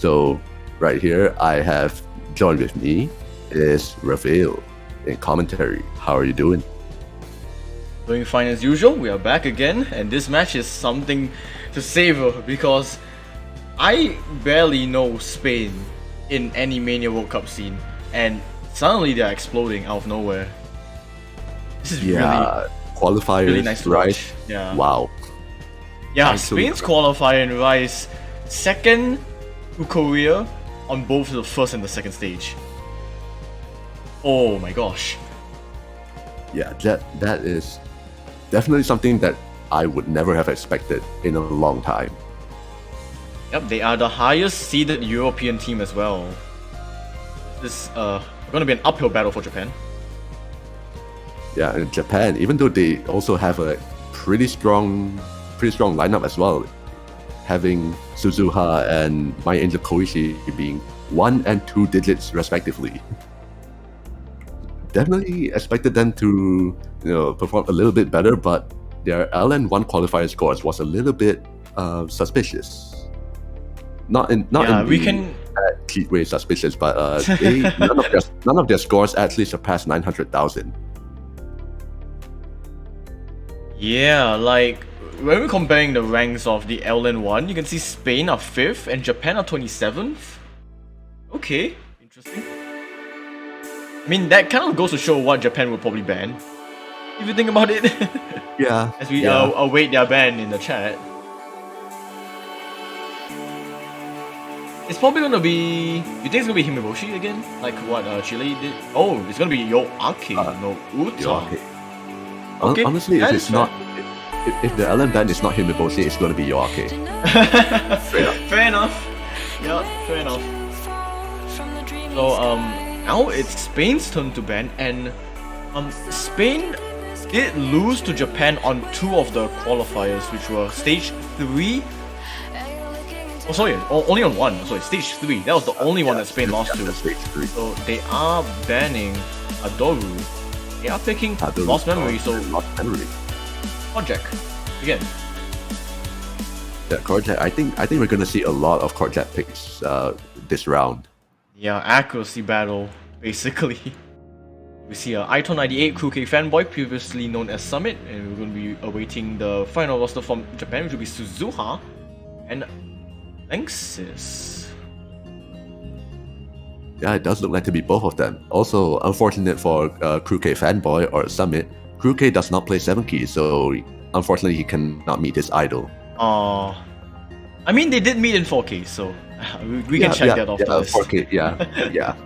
So right here, I have joined with me is Rafael in commentary. How are you doing? Doing fine as usual. We are back again, and this match is something to savor because I barely know Spain in any Mania World Cup scene, and suddenly they're exploding out of nowhere. This is qualifiers, really nice to right? watch. Yeah. Wow. Yeah, Absolutely. Spain's qualifier and rise second to Korea on both the first and the second stage. Oh my gosh. Yeah, that is definitely something that I would never have expected in a long time. Yep, they are the highest seeded European team as well. This gonna be an uphill battle for Japan. Yeah, and Japan, even though they also have a pretty strong lineup as well, having Suzuha and My Angel Koichi being 1 and 2 digits respectively. Definitely expected them to, perform a little bit better, but their LN1 qualifier scores was a little bit suspicious. Not in cheat way suspicious, but none of their scores actually surpassed 900,000. Yeah, like when we're comparing the ranks of the LN1, you can see Spain are 5th and Japan are 27th. Okay, interesting. I mean, that kind of goes to show what Japan would probably ban, if you think about it. Yeah. As we await their ban in the chat. It's probably gonna be. You think it's gonna be Himeboshi again? Like what Chile did? Oh, it's gonna be Yoake, no Uta. Yoake. Okay, honestly, if it's not, if the LN ban is not Himeboshi, it's gonna be Yoake. Fair enough. Yeah, fair enough. So now it's Spain's turn to ban, and Spain did lose to Japan on 2 of the qualifiers, which were stage 3. Oh, sorry, only on 1. Sorry, stage 3. That was the only one that Spain lost to. Stage 3. So they are banning Adoru. They are picking Lost Memory, so Lost Memory. Korjak again. Yeah, Korjak. I think we're gonna see a lot of Korjak picks this round. Yeah, accuracy battle, basically. We see a Ito98 Crew K fanboy, previously known as Summit, and we're going to be awaiting the final roster from Japan, which will be Suzuha and Lanxess. Yeah, it does look like to be both of them. Also, unfortunate for Crew K fanboy or Summit, Crew K does not play 7 key, so unfortunately he cannot meet his idol. I mean, they did meet in 4K, so we can check that off the list. 4K, yeah.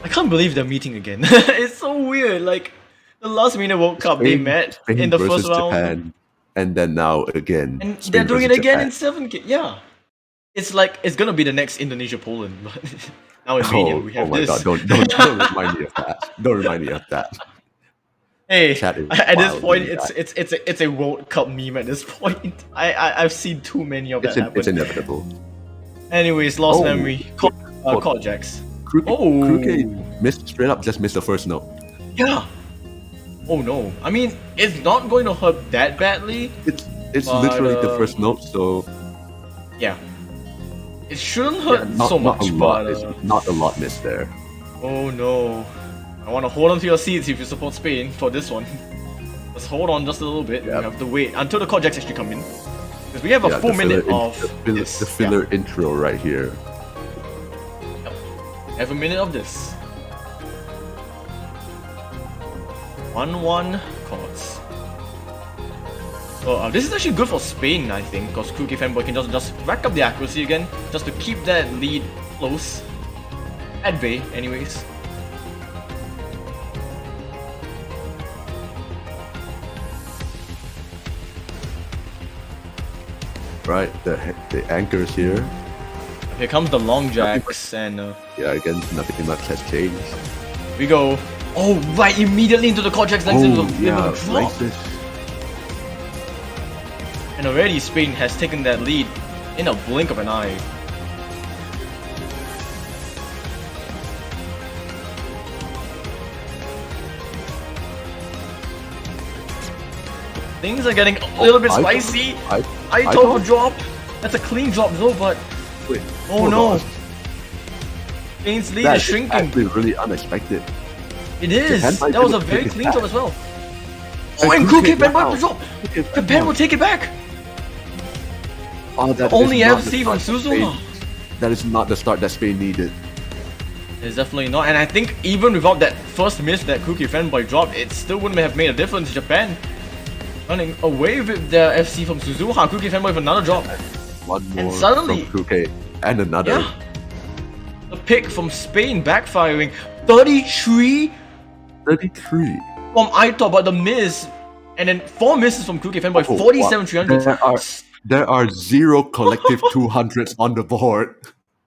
I can't believe they're meeting again. It's so weird. Like the last Mania World Cup, they met in the first round, Japan, and then now again, and Spain they're doing it again Japan. in 7K. Yeah, it's like it's gonna be the next Indonesia Poland, but now in Mania we have this. Oh my god! Don't remind me of that. Don't remind me of that. Hey, at this point, that. it's a World Cup meme. At this point, I've seen too many of that happen. It's inevitable. Anyways, Lost Memory, Korjaks. Crew K straight up just missed the first note. Yeah. Oh no. I mean, it's not going to hurt that badly. It's literally the first note, so yeah. It shouldn't hurt so much, but it's not a lot missed there. Oh no. I want to hold on to your seats if you support Spain for this one. Just hold on just a little bit. Yep. We have to wait until the Korjaks actually come in. Because we have a full minute of this. The filler intro right here. Yep. Have a minute of this. 1-1 chords. So this is actually good for Spain, I think, because Crew K fanboy can just rack up the accuracy again, just to keep that lead close. At bay, anyways. Right, the anchors here. Here comes the long jacks, and Yeah, again, nothing much has changed. we go. Oh, right, immediately into the core jacks, legs into the yeah, drop. racist. And already Spain has taken that lead in a blink of an eye. Things are getting a little bit spicy. I told for drop. That's a clean drop though, but Wait, oh hold no. on. Spain's lead That is is shrinking. actually really unexpected. It is. Japan might That was be a able to very take it clean back. drop as well. And Oh, and Kuke, Kuke wow. went drop. Kuke, Japan wow. will take it back. Oh, that Only is not the FC from start that Suzuha. Spain- That is not the start that Spain needed. It's definitely not, and I think even without that first miss that Kuki fanboy dropped, it still wouldn't have made a difference. Japan running away with their FC from Suzuha. Kuki fanboy with another drop. One more And suddenly- from Kuke, and another. Yeah. The pick from Spain backfiring. 33 33. from Aito, but the miss. And then 4 misses from Kuki fanboy. Oh, 47 wow. 300s. There are 0 collective 200s on the board.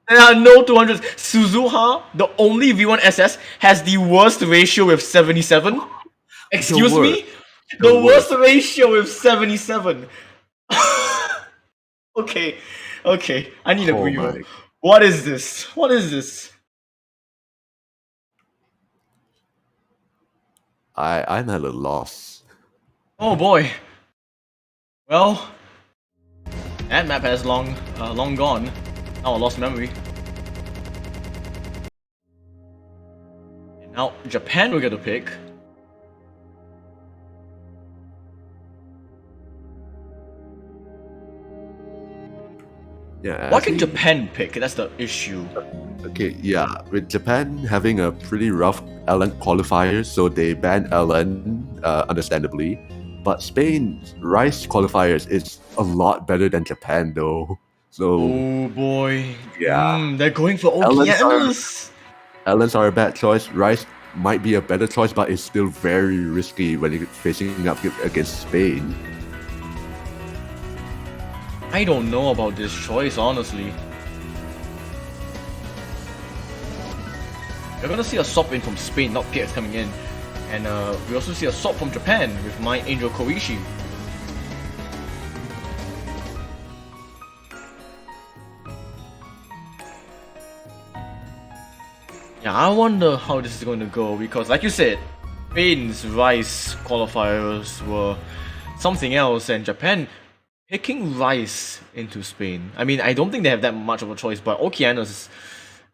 There are no 200s. Suzuha, the only V1 SS, has the worst ratio with 77. Excuse me? The worst ratio with 77. Okay, okay. I need a Oh breather. my. What is this? What is this? I'm at a loss. Oh boy. Well, that map has long gone. Now a lost memory. And now Japan will get a pick. Yeah. What can actually- Japan pick? That's the issue. Okay, yeah. With Japan having a pretty rough LN qualifier, so they banned LN, understandably. But Spain's Rice qualifiers is a lot better than Japan, though. So Oh boy. Yeah. They're going for LNs Okeanos. LNs are a bad choice. Rice might be a better choice, but it's still very risky when you're facing up against Spain. I don't know about this choice, honestly. We're gonna see a swap in from Spain, not PX coming in. And we also see a swap from Japan with my Angel Koichi. Yeah, I wonder how this is going to go because, like you said, Spain's Rice qualifiers were something else, and Japan picking Rice into Spain. I mean, I don't think they have that much of a choice, but Okeanos,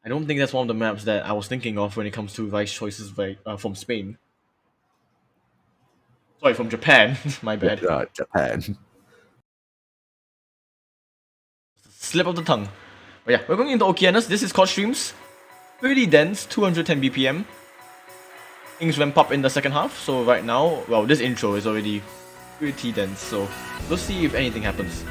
I don't think that's one of the maps that I was thinking of when it comes to Rice choices from Spain. Sorry, from Japan. My bad. Japan. Slip of the tongue. But yeah, we're going into Okeanos. This is COD streams. Pretty dense, 210 BPM. Things ramp up in the second half, so right now, well, this intro is already pretty dense, so we'll see if anything happens.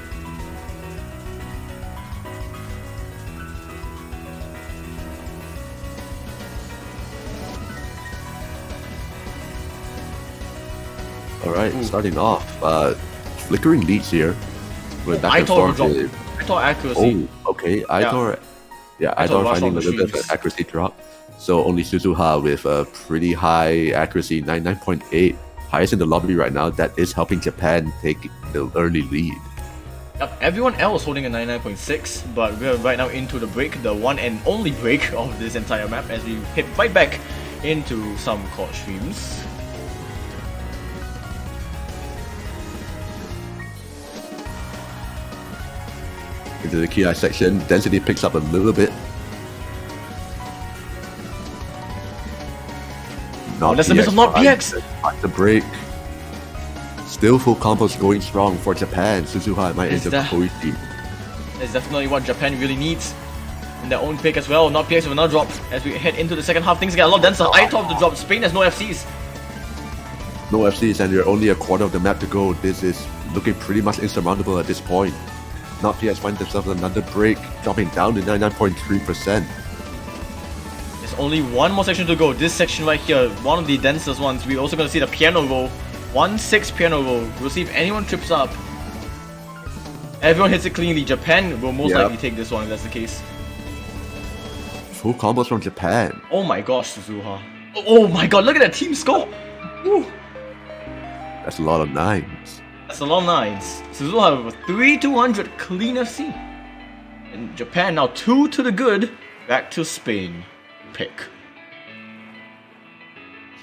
Alright, starting off, flickering leads here. We're back and Aitor forth drop. with- Aitor accuracy. Oh, okay. Aitor, Aitor Aitor rushed finding a on the little bit of an streams. accuracy drop. So only Suzuha with a pretty high accuracy, 99.8, highest in the lobby right now. That is helping Japan take the early lead. Yep, everyone else holding a 99.6, but we're right now into the break, the one and only break of this entire map as we hit right back into some COD streams. Into the KI section, density picks up a little bit. Not that's a miss of not PX. At the break. Still full combos going strong for Japan. Suzuha might Is enter that- Koichi. That's definitely what Japan really needs in their own pick as well. Not PX with another drop. As we head into the second half, things get a lot denser. Aitor of the drop. Spain has no FCs. No FCs and you're only a quarter of the map to go. This is looking pretty much insurmountable at this point. Not PS find themselves another break, dropping down to 99.3%. There's only one more section to go. This section right here, one of the densest ones. We're also going to see the piano roll. 1-6 piano roll. We'll see if anyone trips up. Everyone hits it cleanly. Japan will most Yep. likely take this one if that's the case. Full combos from Japan. Oh my gosh, Suzuha. Oh my god, look at that team score! Woo. That's a lot of nines. That's a lot of nines. Suzuha with 3-200 clean FC. And Japan now 2 to the good. Back to Spain. Pick.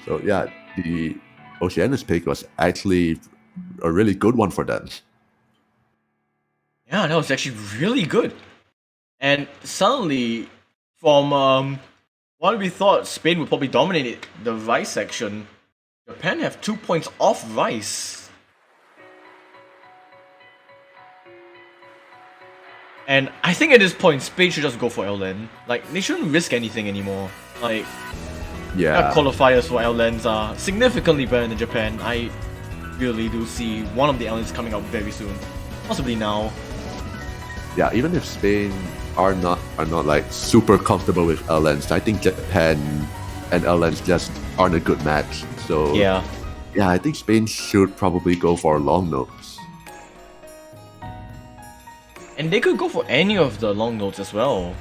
So yeah, the Oceania's pick was actually a really good one for them. Yeah, that was actually really good. And suddenly, from what we thought Spain would probably dominate the Rice section, Japan have 2 points off Rice. And I think at this point, Spain should just go for LN. Like, they shouldn't risk anything anymore. Like, Yeah. qualifiers for LNs are significantly better than Japan. I really do see one of the LNs coming out very soon. Possibly now. Yeah, even if Spain are not like super comfortable with LNs, I think Japan and LNs just aren't a good match. So Yeah. yeah, I think Spain should probably go for long notes. And they could go for any of the long notes as well.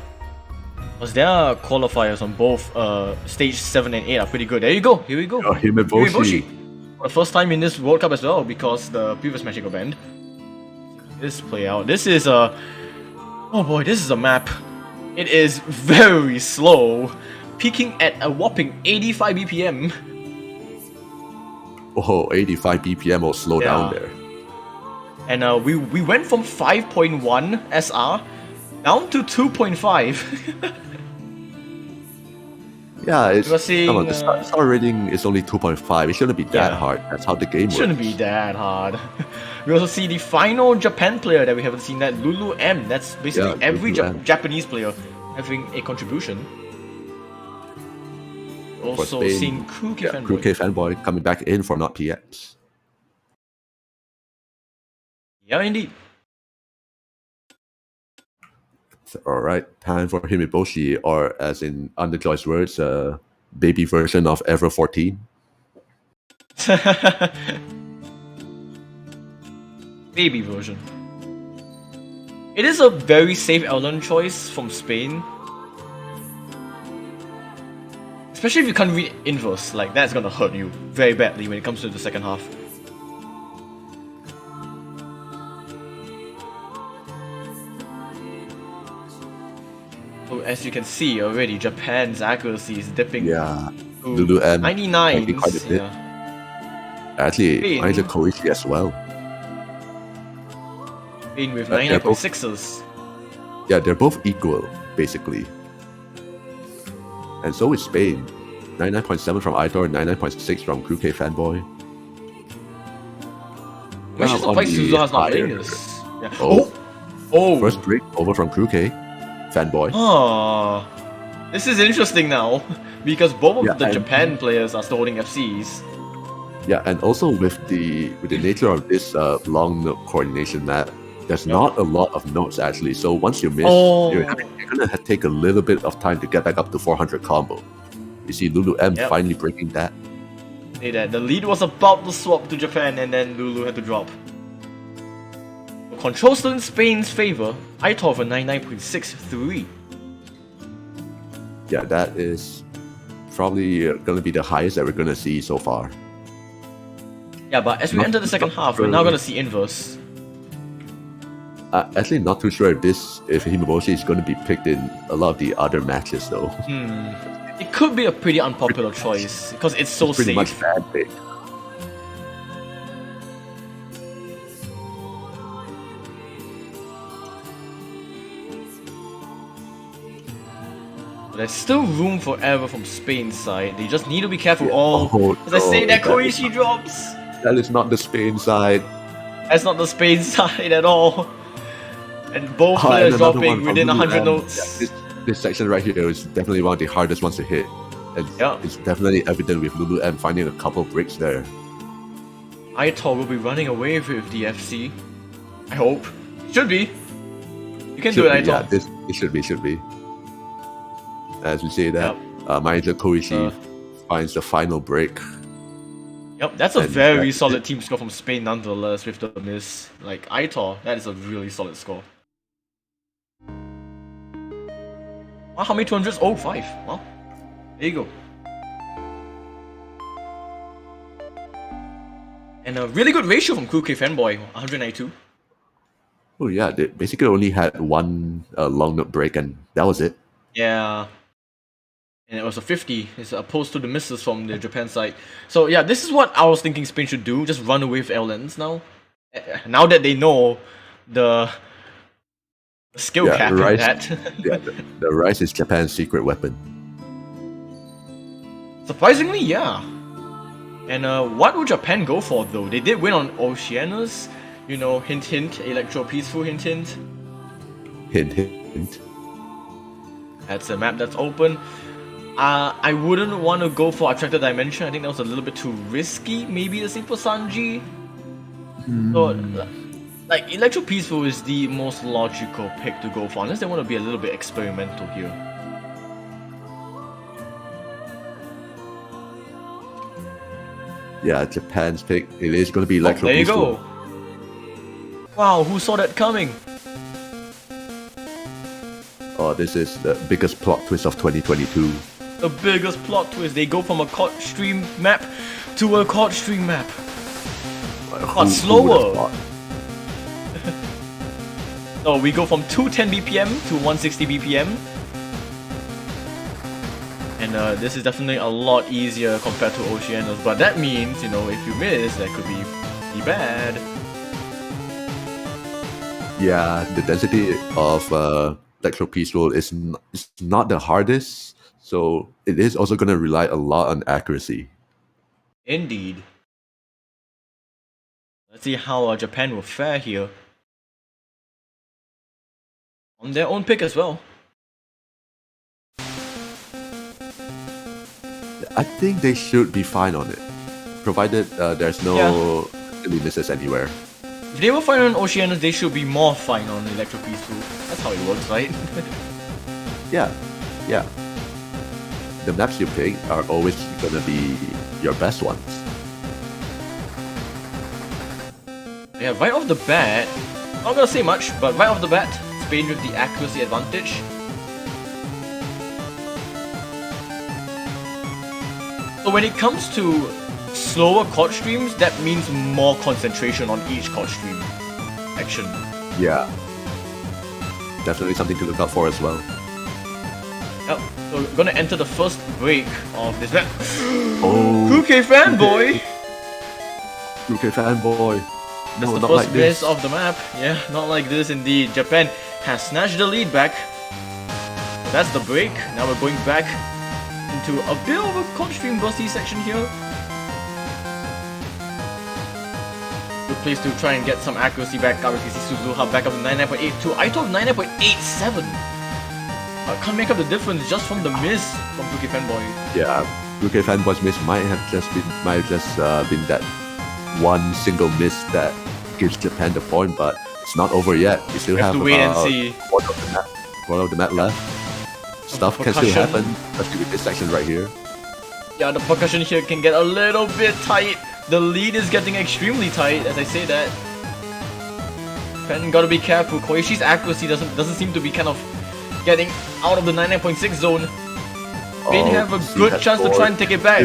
Because their qualifiers on both stage 7 and 8 are pretty good. There you go, here we go. Oh, Himeboshi. For the first time in this World Cup as well, because the previous match got banned. This play out. This is a... Oh boy, this is a map. It is very slow. Peaking at a whopping 85 BPM. Oh, 85 BPM will slow down Yeah. there. And we went from 5.1 SR down to 2.5. Yeah, it's We're seeing, come on, the star rating is only 2.5. It shouldn't be that Yeah. hard. That's how the game works. Shouldn't be that hard. We also see the final Japan player that we haven't seen, that Lulu M. That's basically Yeah, every Lulu M. Japanese player having a contribution. For Also Spain, seeing Kuki Yeah, Fanboy. Crew K Fanboy coming back in for not PX. Yeah, indeed. Alright, time for Himeboshi, or as in Underjoy's words, baby version of Ever 14. Baby version. It is a very safe Elden choice from Spain. Especially if you can't read inverse, like that's gonna hurt you very badly when it comes to the second half. So as you can see already, Japan's accuracy is dipping Yeah, to Lulu M. 99. actually quite a bit. Yeah. Actually, Spain. mine's a Koichi as well. Spain with they're both- 99.6s. Yeah, they're both equal, basically. And so is Spain. 99.7 from Idor, 99.6 from Crew K Fanboy. I'm actually Now on surprised the Suzuha's not higher- playing this. Yeah. Oh. Oh! First break over from Crew K Fanboy. Ah, this is interesting now because both of Yeah, the and- Japan players are still holding FCs. Yeah, and also with the nature of this long note coordination map, there's not a lot of notes actually. So once you miss, Oh. you're gonna take a little bit of time to get back up to 400 combo. You see Lulu M Yep. finally breaking that. Say that the lead was about to swap to Japan and then Lulu had to drop. Control still in Spain's favor. I thought for 99.63. Yeah, that is probably gonna be the highest that we're gonna see so far. Yeah, but as we Not- enter the second not half, we're sure. now gonna see inverse. Actually, not too sure if Himeboshi is going to be picked in a lot of the other matches though. It could be a pretty unpopular choice because it's so Pretty safe. much bad pick. There's still room for error from Spain's side. They just need to be careful. Yeah. Oh, Oh, as I say, no, that that is- Koichi drops. That is not the Spain side. That's not the Spain side at all. And both Ah, players and another dropping one from within Lulu 100 M. notes. Yeah, this section right here is definitely one of the hardest ones to hit. And Yeah. it's definitely evident with Lulu M finding a couple bricks there. Aitor will be running away with the FC. I hope. Should be. You can do it, Yeah, Aitor. it should be. As we say that, manager Koichi finds the final break. Yep, that's a And very that's solid it. team score from Spain nonetheless with the miss. Like, Aitor, that is a really solid score. Wow, how many 200s? Oh, 5. Well, there you go. And a really good ratio from Kuke Fanboy, 192. Oh yeah, they basically only had one long note break, and that was it. Yeah. And it was a 50, as opposed to the misses from the Japan side. So yeah, this is what I was thinking Spain should do, just run away with LNs now. Now that they know the skill Yeah, cap in rice. that. Yeah, the rice is Japan's secret weapon. Surprisingly, yeah. And what would Japan go for though? They did win on Oceanus, you know, hint hint, Electro Peaceful, hint hint. Hint, hint. That's a map that's open. I wouldn't want to go for Attracted Dimension. I think that was a little bit too risky. Maybe the same for Sanji. So, like, Electro Peaceful is the most logical pick to go for, unless they want to be a little bit experimental here. Yeah, Japan's pick. It is going to be Oh, Electro there you Peaceful. go. Wow, who saw that coming? Oh, this is the biggest plot twist of 2022. The biggest plot twist. They go from a COD stream map to a COD stream map. But Who would have slower. thought? So we go from 210 BPM to 160 BPM. And this is definitely a lot easier compared to Oceanus. But that means, you know, if you miss, that could be bad. Yeah, the density of Electro Peaceful is not the hardest, so it is also going to rely a lot on accuracy. Indeed. Let's see how Japan will fare here. On their own pick as well. I think they should be fine on it, provided there's no silly misses anywhere. If they were fine on Oceanus, they should be more fine on Electro Peaceful. That's how it works, right? Yeah, yeah. The maps you pick are always going to be your best ones. Yeah, right off the bat, not gonna say much, but right off the bat, Spain with the accuracy advantage. So when it comes to slower COD streams, that means more concentration on each COD stream action. Yeah. Definitely something to look out for as well. Yep, so we're gonna enter the first break of this map. Oh, Kuke Fanboy! UK fanboy. That's No, the not first like this. miss of the map. Yeah, not like this indeed. Japan has snatched the lead back. That's the break. Now we're going back into a bit of a COD stream bursty section here. Good place to try and get some accuracy back. RTC Suzuha back up to 99.82. I thought 99.87. I can't make up the difference just from the miss from Kuke Fanboy. Yeah, UK fanboy's miss might have just been that one single miss that gives Japan the point, but it's not over yet. We still We have have to wait and about see. Quarter of the map left. Stuff can still percussion. happen, especially with this section right here. Yeah, the percussion here can get a little bit tight. The lead is getting extremely tight as I say that. Japan gotta be careful. Koishi's accuracy doesn't seem to be kind of getting out of the 99.6 zone. Spain have a good chance to try and take it back.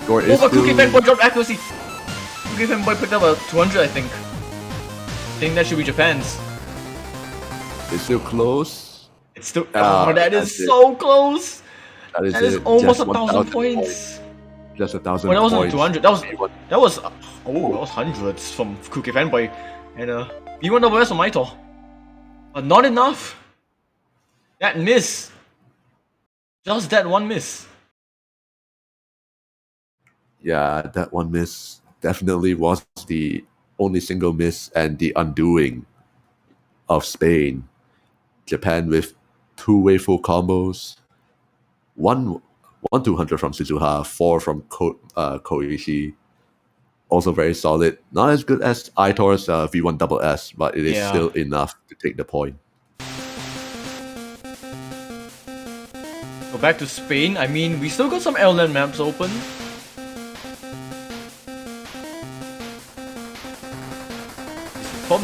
Score is Oh, but Kuke still, Fanboy dropped accuracy. Kuke Fanboy picked up a 200, I think. I think that should be Japan's. it's still close. It's still. Ah, Oh, that is that's it. so close. That is That is it. almost Just 1,000 points. Just 1,000 Oh, that wasn't points. 200. That was hundreds from Kuke Fanboy, and B1WS from Maito. But not enough. That miss. Just that one miss. Yeah, that one miss definitely was the only single miss and the undoing of Spain. Japan with two-way full combos, one 200 from Suzuha, 4 from Koichi. Also very solid. Not as good as Aitor's V1SS, but it is Yeah. still enough to take the point. Go back to Spain. I mean, we still got some LN maps open.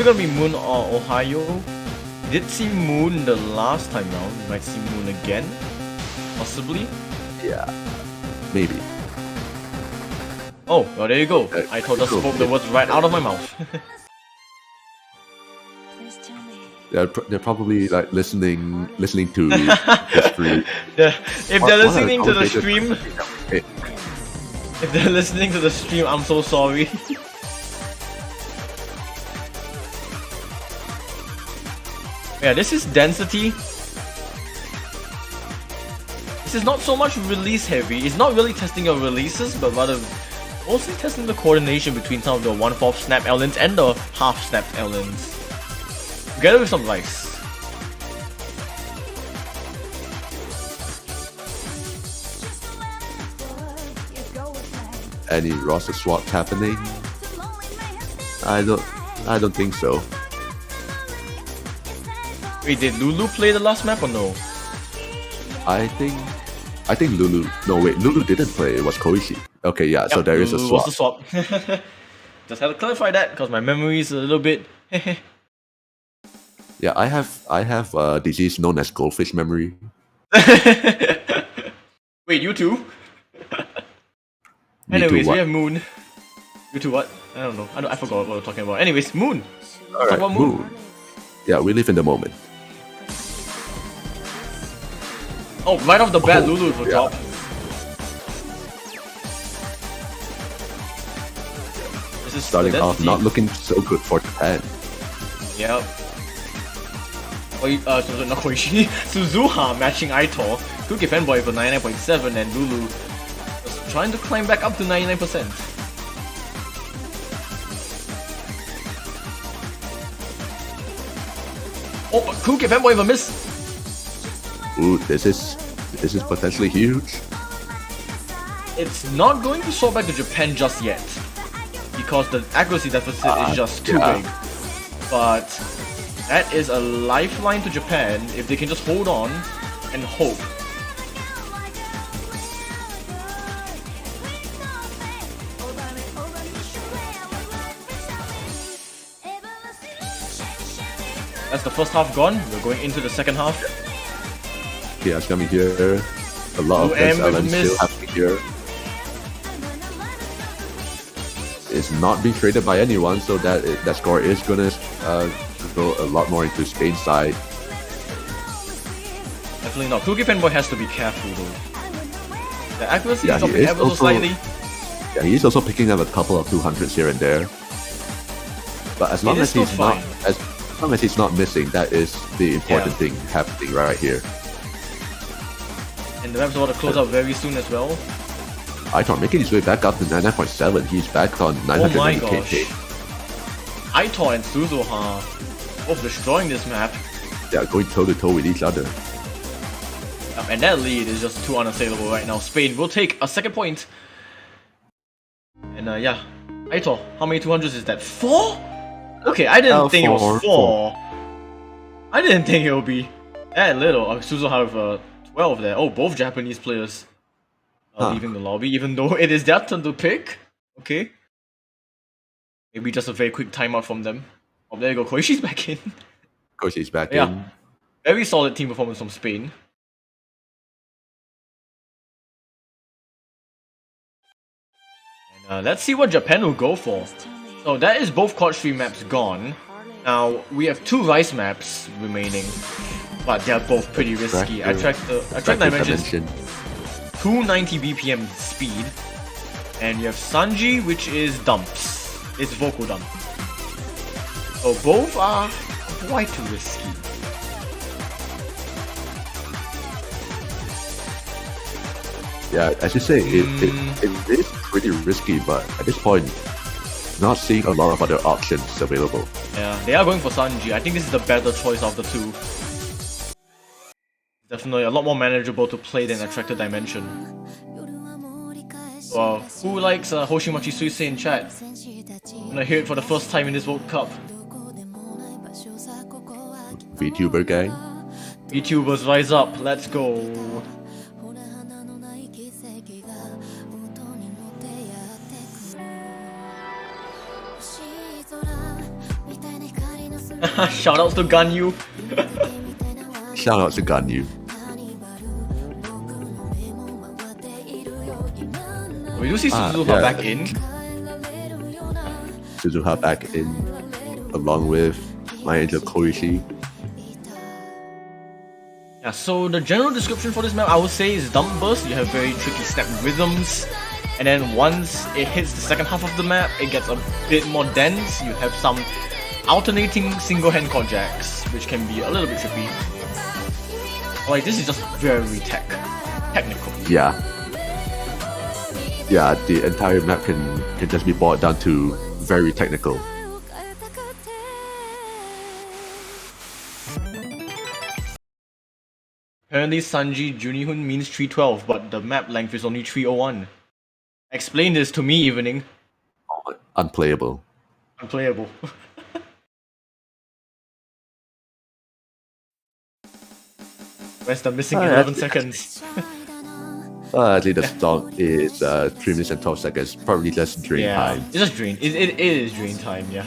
gonna be Moon or Ohio. Did see Moon the last time round. We might see Moon again, possibly. Yeah, maybe. Oh, well there you go. I thought I spoke the words right out of my mouth. They're probably like listening to history. If they're listening to the stream, if they're listening to the stream, I'm so sorry. Yeah, this is density. This is not so much release heavy. It's not really testing your releases, but rather mostly testing the coordination between some of the 1/4 snap LNs and the half snap LNs. Together with some rice. Any roster swaps happening? I don't think so. Wait, did Lulu play the last map or no? I think Lulu. No, wait, Lulu didn't play. It was Koichi. Okay, yeah. So there is a Lulu swap. was a swap. Just had to clarify that because my memory is a little bit. Yeah, I have a disease known as goldfish memory. Wait, you too? Anyways, we have Moon. You two what? I don't know. I forgot what we're talking about. Anyways, Moon. All right, Talk about Moon. Yeah, we live in the moment. Oh, right off the bat, Lulu will drop. This is Starting off not looking so good for Japan. Yep. Not Koichi. Suzuha matching Aitor. Cookie Fanboy for 99.7 and Lulu just trying to climb back up to 99%. Oh, but Cookie Fanboy with a miss. Ooh, this is potentially huge. It's not going to soar back to Japan just yet because the accuracy deficit is just too big. But that is a lifeline to Japan if they can just hold on and hope. That's the first half gone. We're going into the second half. Yeah, it's coming here. A lot of SLN still happening here. It's not being traded by anyone, so that score is gonna go a lot more into Spain's side. Definitely not. Cookie Fanboy has to be careful though. The accuracy is dropping ever so slightly. Yeah, he's also picking up a couple of 200s here and there. But as long as he's not as long as he's not missing, that is the important thing happening right here. And the map's about to close out very soon as well. Aitor making his way back up to 99.7. He's back on 990k. Oh my gosh. Aitor and Suzuha both destroying this map. They are going toe to toe with each other. And that lead is just too unassailable right now. Spain will take a second point. And yeah, Aitor, how many 200s is that? 4? Okay, I didn't think it was 4. I didn't think it would be that little. Suzuha with 12 there. Oh, both Japanese players are leaving the lobby, even though it is their turn to pick. Okay. Maybe just a very quick timeout from them. Oh, there you go. Koishi's back in. Koishi's back in. Very solid team performance from Spain. And let's see what Japan will go for. So that is both quad stream maps gone. Now we have 2 rice maps remaining, but they are both pretty risky. I tracked dimensions. 290 BPM speed, and you have Sanji, which is dumps. It's vocal dump. So both are quite risky. Yeah, as you say, it is pretty risky, but at this point, not seeing a lot of other options available. Yeah, they are going for Sanji. I think this is the better choice of the two. Definitely a lot more manageable to play than Attractor Dimension. Wow, who likes Hoshimachi Suisei in chat? I'm gonna hear it for the first time in this World Cup. VTuber gang. VTubers rise up, let's go. Shoutouts to Ganyu. Shout out to Ganyu. We do see Suzuha yeah. back in. Suzuha back in, along with my angel Koichi. Yeah, so the general description for this map, I would say, is dump burst. You have very tricky snap rhythms, and then once it hits the second half of the map, it gets a bit more dense. You have some alternating single hand chord jacks, which can be a little bit trippy. Like, this is just very technical. Yeah. Yeah, the entire map can just be boiled down to very technical. Apparently Sanji Junihun means 312, but the map length is only 301. Explain this to me, Evening. Unplayable. Unplayable. Where's the missing 11 seconds? Actually, the stock is 3 minutes and 12 seconds. Probably just drain time. It's just drain. It is drain time, yeah.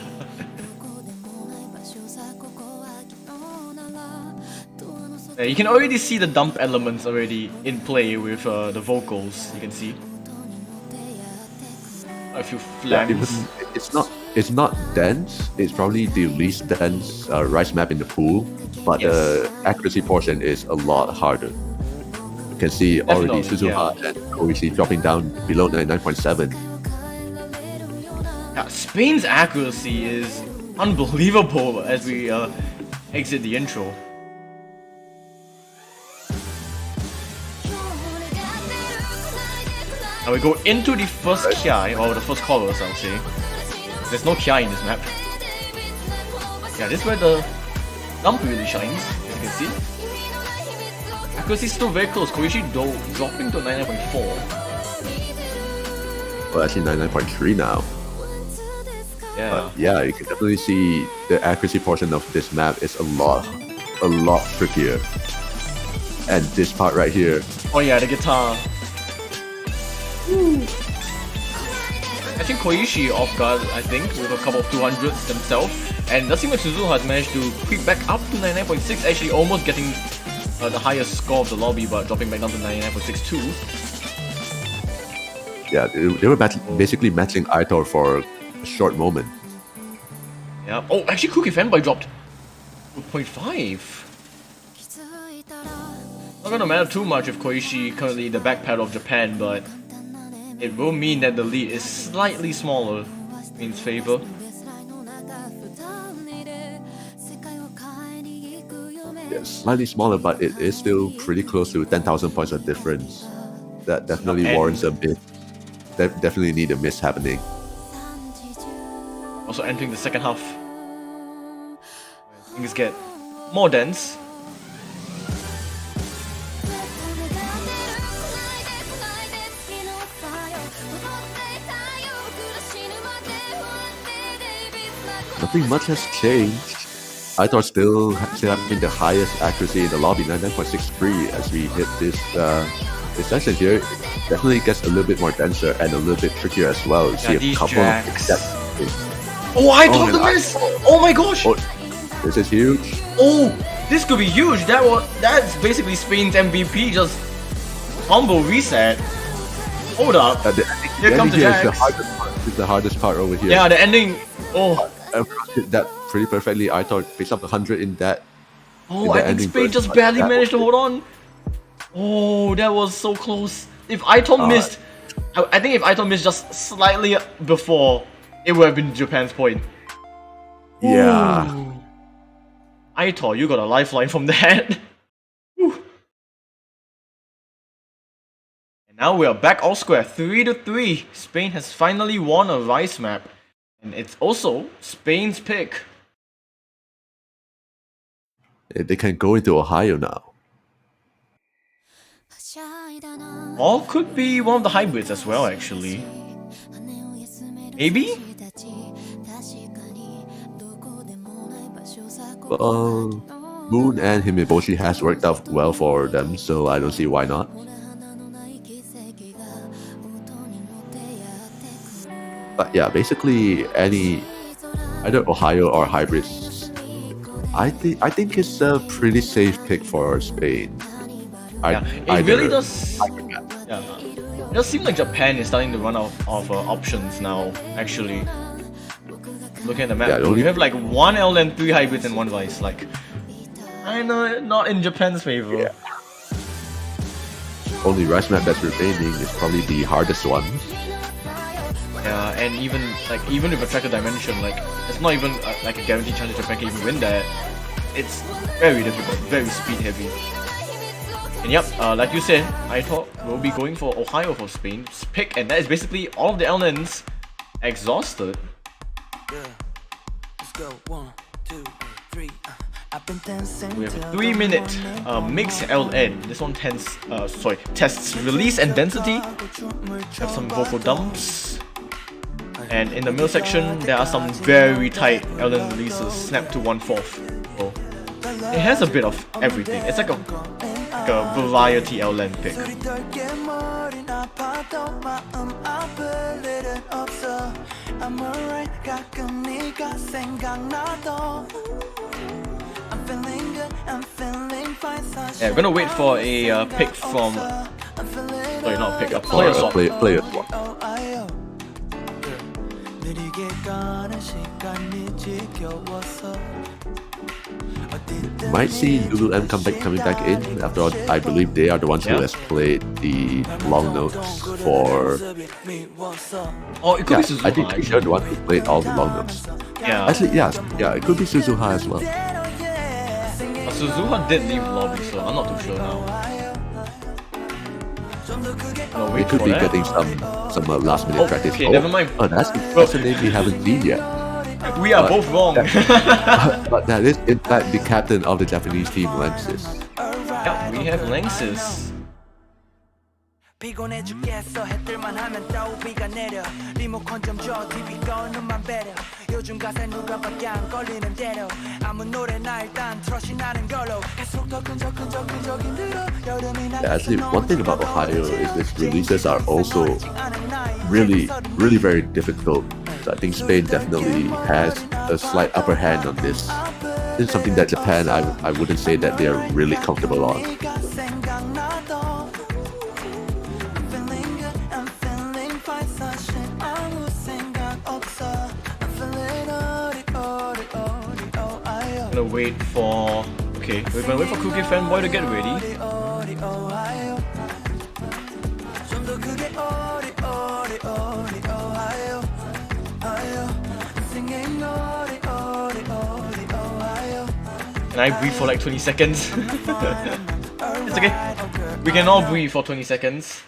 Yeah, you can already see the dump elements already in play with the vocals. You can see a few flames. It's not dense. It's probably the least dense rice map in the pool, but the accuracy portion is a lot harder. You can see already Suzuha and Koichi dropping down below 99.7. Yeah, Spain's accuracy is unbelievable as we exit the intro. Now we go into the first Kiai, or the first chorus, I'll say. There's no Kiai in this map. Yeah, this is where the dump really shines, as you can see. Accuracy is still very close, Koichi though dropping to 99.4. Well, actually 99.3 now. Yeah. But yeah, you can definitely see the accuracy portion of this map is a lot trickier. And this part right here. Oh yeah, the guitar. Catching Koichi off guard, I think, with a couple of 200s themselves. And it does seem like Suzuha has managed to creep back up to 99.6, actually almost getting the highest score of the lobby, but dropping back down to 99.62. Yeah, they were basically matching Aitor for a short moment. Yeah. Oh, actually, Cookie Fanboy dropped 2.5. Not gonna matter too much if Koichi currently the backpedal of Japan, but it will mean that the lead is slightly smaller in its favor. Yeah, slightly smaller, but it is still pretty close to 10,000 points of difference. That definitely warrants a bit. Definitely need a miss happening. Also entering the second half, things get more dense. Nothing much has changed. I thought still having the highest accuracy in the lobby, 99.63, as we hit this section here. Definitely gets a little bit more denser and a little bit trickier as well. You see a couple of Oh, I told the miss! Oh my gosh! Oh, this is huge. Oh, this could be huge. That's basically Spain's MVP. Just combo reset. Hold up. Here comes the Jax. Is the hardest part over here. Yeah, the ending. Oh. Hit that pretty perfectly. I thought picks up 100 in that. Oh, I think Spain just barely managed to hold on. Oh, that was so close. If Aitor missed, I think if Aitor missed just slightly before, it would have been Japan's point. Yeah. Ooh. Aitor, you got a lifeline from that. And now we are back all square, 3-3. Spain has finally won a Rice map. And it's also Spain's pick. They can go into Ohio now. Or could be one of the hybrids as well, actually. Maybe? Moon and Himeboshi has worked out well for them, so I don't see why not. But yeah, basically either Ohio or hybrids I think it's a pretty safe pick for Spain. Yeah, it really does. Yeah, it does seem like Japan is starting to run out of options now. Actually, looking at the map, Yeah, we have like one LN, three hybrids, and one vice. Like, I know not in Japan's favor. Yeah. Only rush map that's remaining is probably the hardest one. Yeah, and even with a tracker dimension, like it's not even like a guaranteed chance that Japan can even win that. It's very difficult, very speed heavy. And yep, like you said, I thought we'll be going for Ohio for Spain's pick, and that is basically all of the LNs exhausted. Yeah. Let's go. 1, 2, 3. We have a 3-minute mix LN. This one tests release and density. Have some vocal dumps. And in the middle section, there are some very tight LN releases, snap to 1/4. So it has a bit of everything. It's like a variety LN pick. Yeah, we're gonna wait for a pick from. Sorry, not a pick, a player swap. Player swap. Might see Lulu M coming back in. After all, I believe they are the ones who has played the long notes for. Oh, it could be Suzuha. I think they're the ones who played all the long notes. Yeah. Actually, yeah, it could be Suzuha as well. Suzuha did leave lobby, so I'm not too sure now. No, We could be getting some last minute practice. Okay, never mind. Oh, that's a name we haven't seen yet. We are both wrong. But that is in fact the captain of the Japanese team, Lances. Yeah, we have Lances. 피곤해 죽겠어 해뜰만 하면 또 비가 내려 리모컨 좀 줘 TV 꺼는만 배려 요즘 가사에 누가 밖에 안 걸리는 대로 아무 노래나 일단 트러시 나는 걸로 계속 더 끈적끈적 힘들어 여름이 Yeah, actually, one thing about Ohio is its releases are also really very difficult. So I think Spain definitely has a slight upper hand on this. This is something that Japan, I wouldn't say that they are really comfortable on. Gonna wait for. Okay, we're gonna wait for Cookie Fanboy to get ready. Can I breathe for like 20 seconds? It's okay. We can all breathe for 20 seconds.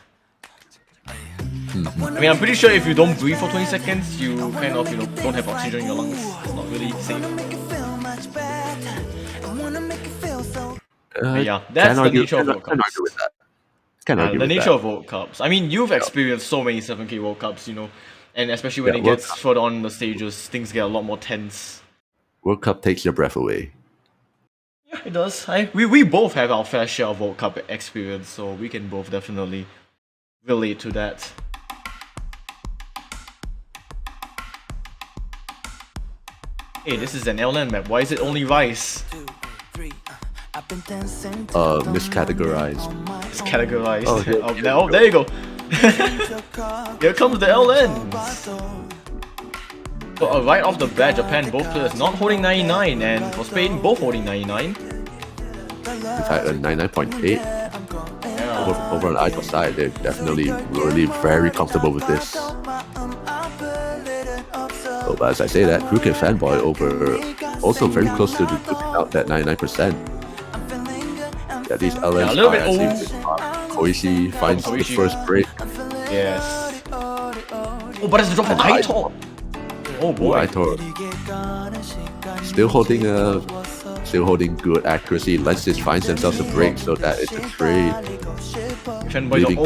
I mean, I'm pretty sure if you don't breathe for 20 seconds, you kind of, don't have oxygen in your lungs. It's not really safe. Yeah, that's the nature of World Cups. The nature of World Cups. I mean, you've experienced so many 7K World Cups, and especially when it gets further on in the stages, things get a lot more tense. World Cup takes your breath away. Yeah, it does. We both have our fair share of World Cup experience, so we can both definitely relate to that. Hey, this is an LN map. Why is it only Vice? Miscategorized. Miscategorized. Oh, there you go. Here comes the LNs. So right off the bat, Japan, both players not holding 99, and for Spain, both holding 99. In fact, a 99.8. Yeah. Over on either side, they're definitely really very comfortable with this. So, but as I say that, Crooked Fanboy over also very close to putting out that 99%. Yeah, these LNs a little bit Koichi finds the first break. Yes. Oh, but it's the drop from Aitor. Oh boy. Aitor still holding good accuracy. Lenses finds themselves a break, so that is a trade. Fanboy the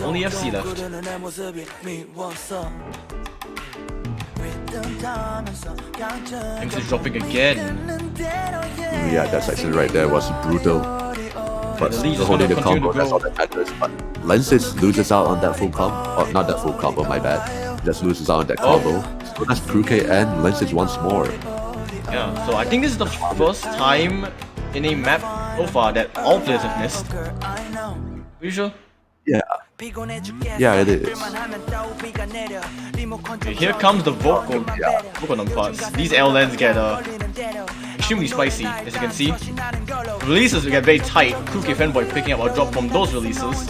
only FC left. Thanks is dropping again. Yeah, that section right there was brutal. But still holding the combo, that's all that matters. But Lenses loses out on that full combo. Or not that full combo, my bad. Just loses out on that combo. So that's Crooked and Lenses once more. Yeah, so I think this is the first time in a map so far that all players have missed. Are you sure? Yeah. Yeah, it is. Okay, here comes the vocal parts. These LNs get extremely spicy, as you can see. Releases get very tight. Cookie Fanboy picking up a drop from those releases.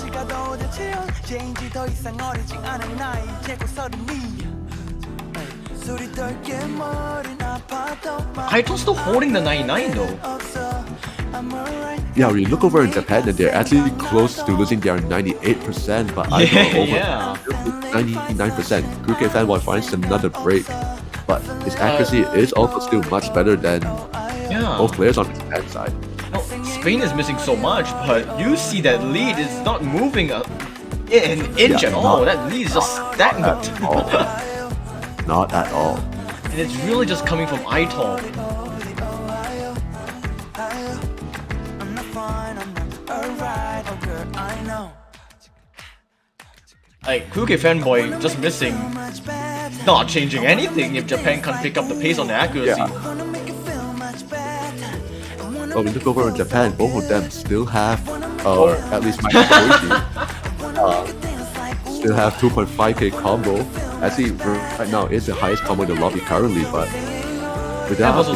Aito's still holding the 99 though. Yeah, we look over in Japan and they're actually close to losing their 98%, but I go over 99%. Kuke Fanboy finds another break, but his accuracy is also still much better than both players on the Japan side. No, Spain is missing so much, but you see that lead is not moving an inch at all. That lead is just stagnant. Not at all. And it's really just coming from Aito. Like, Kuke Fanboy just missing, not changing anything if Japan can't pick up the pace on the accuracy. Well, we look over in Japan, both of them still have, or at least my Koichi, still have 2.5k combo. Actually, right now it's the highest combo in the lobby currently, but without a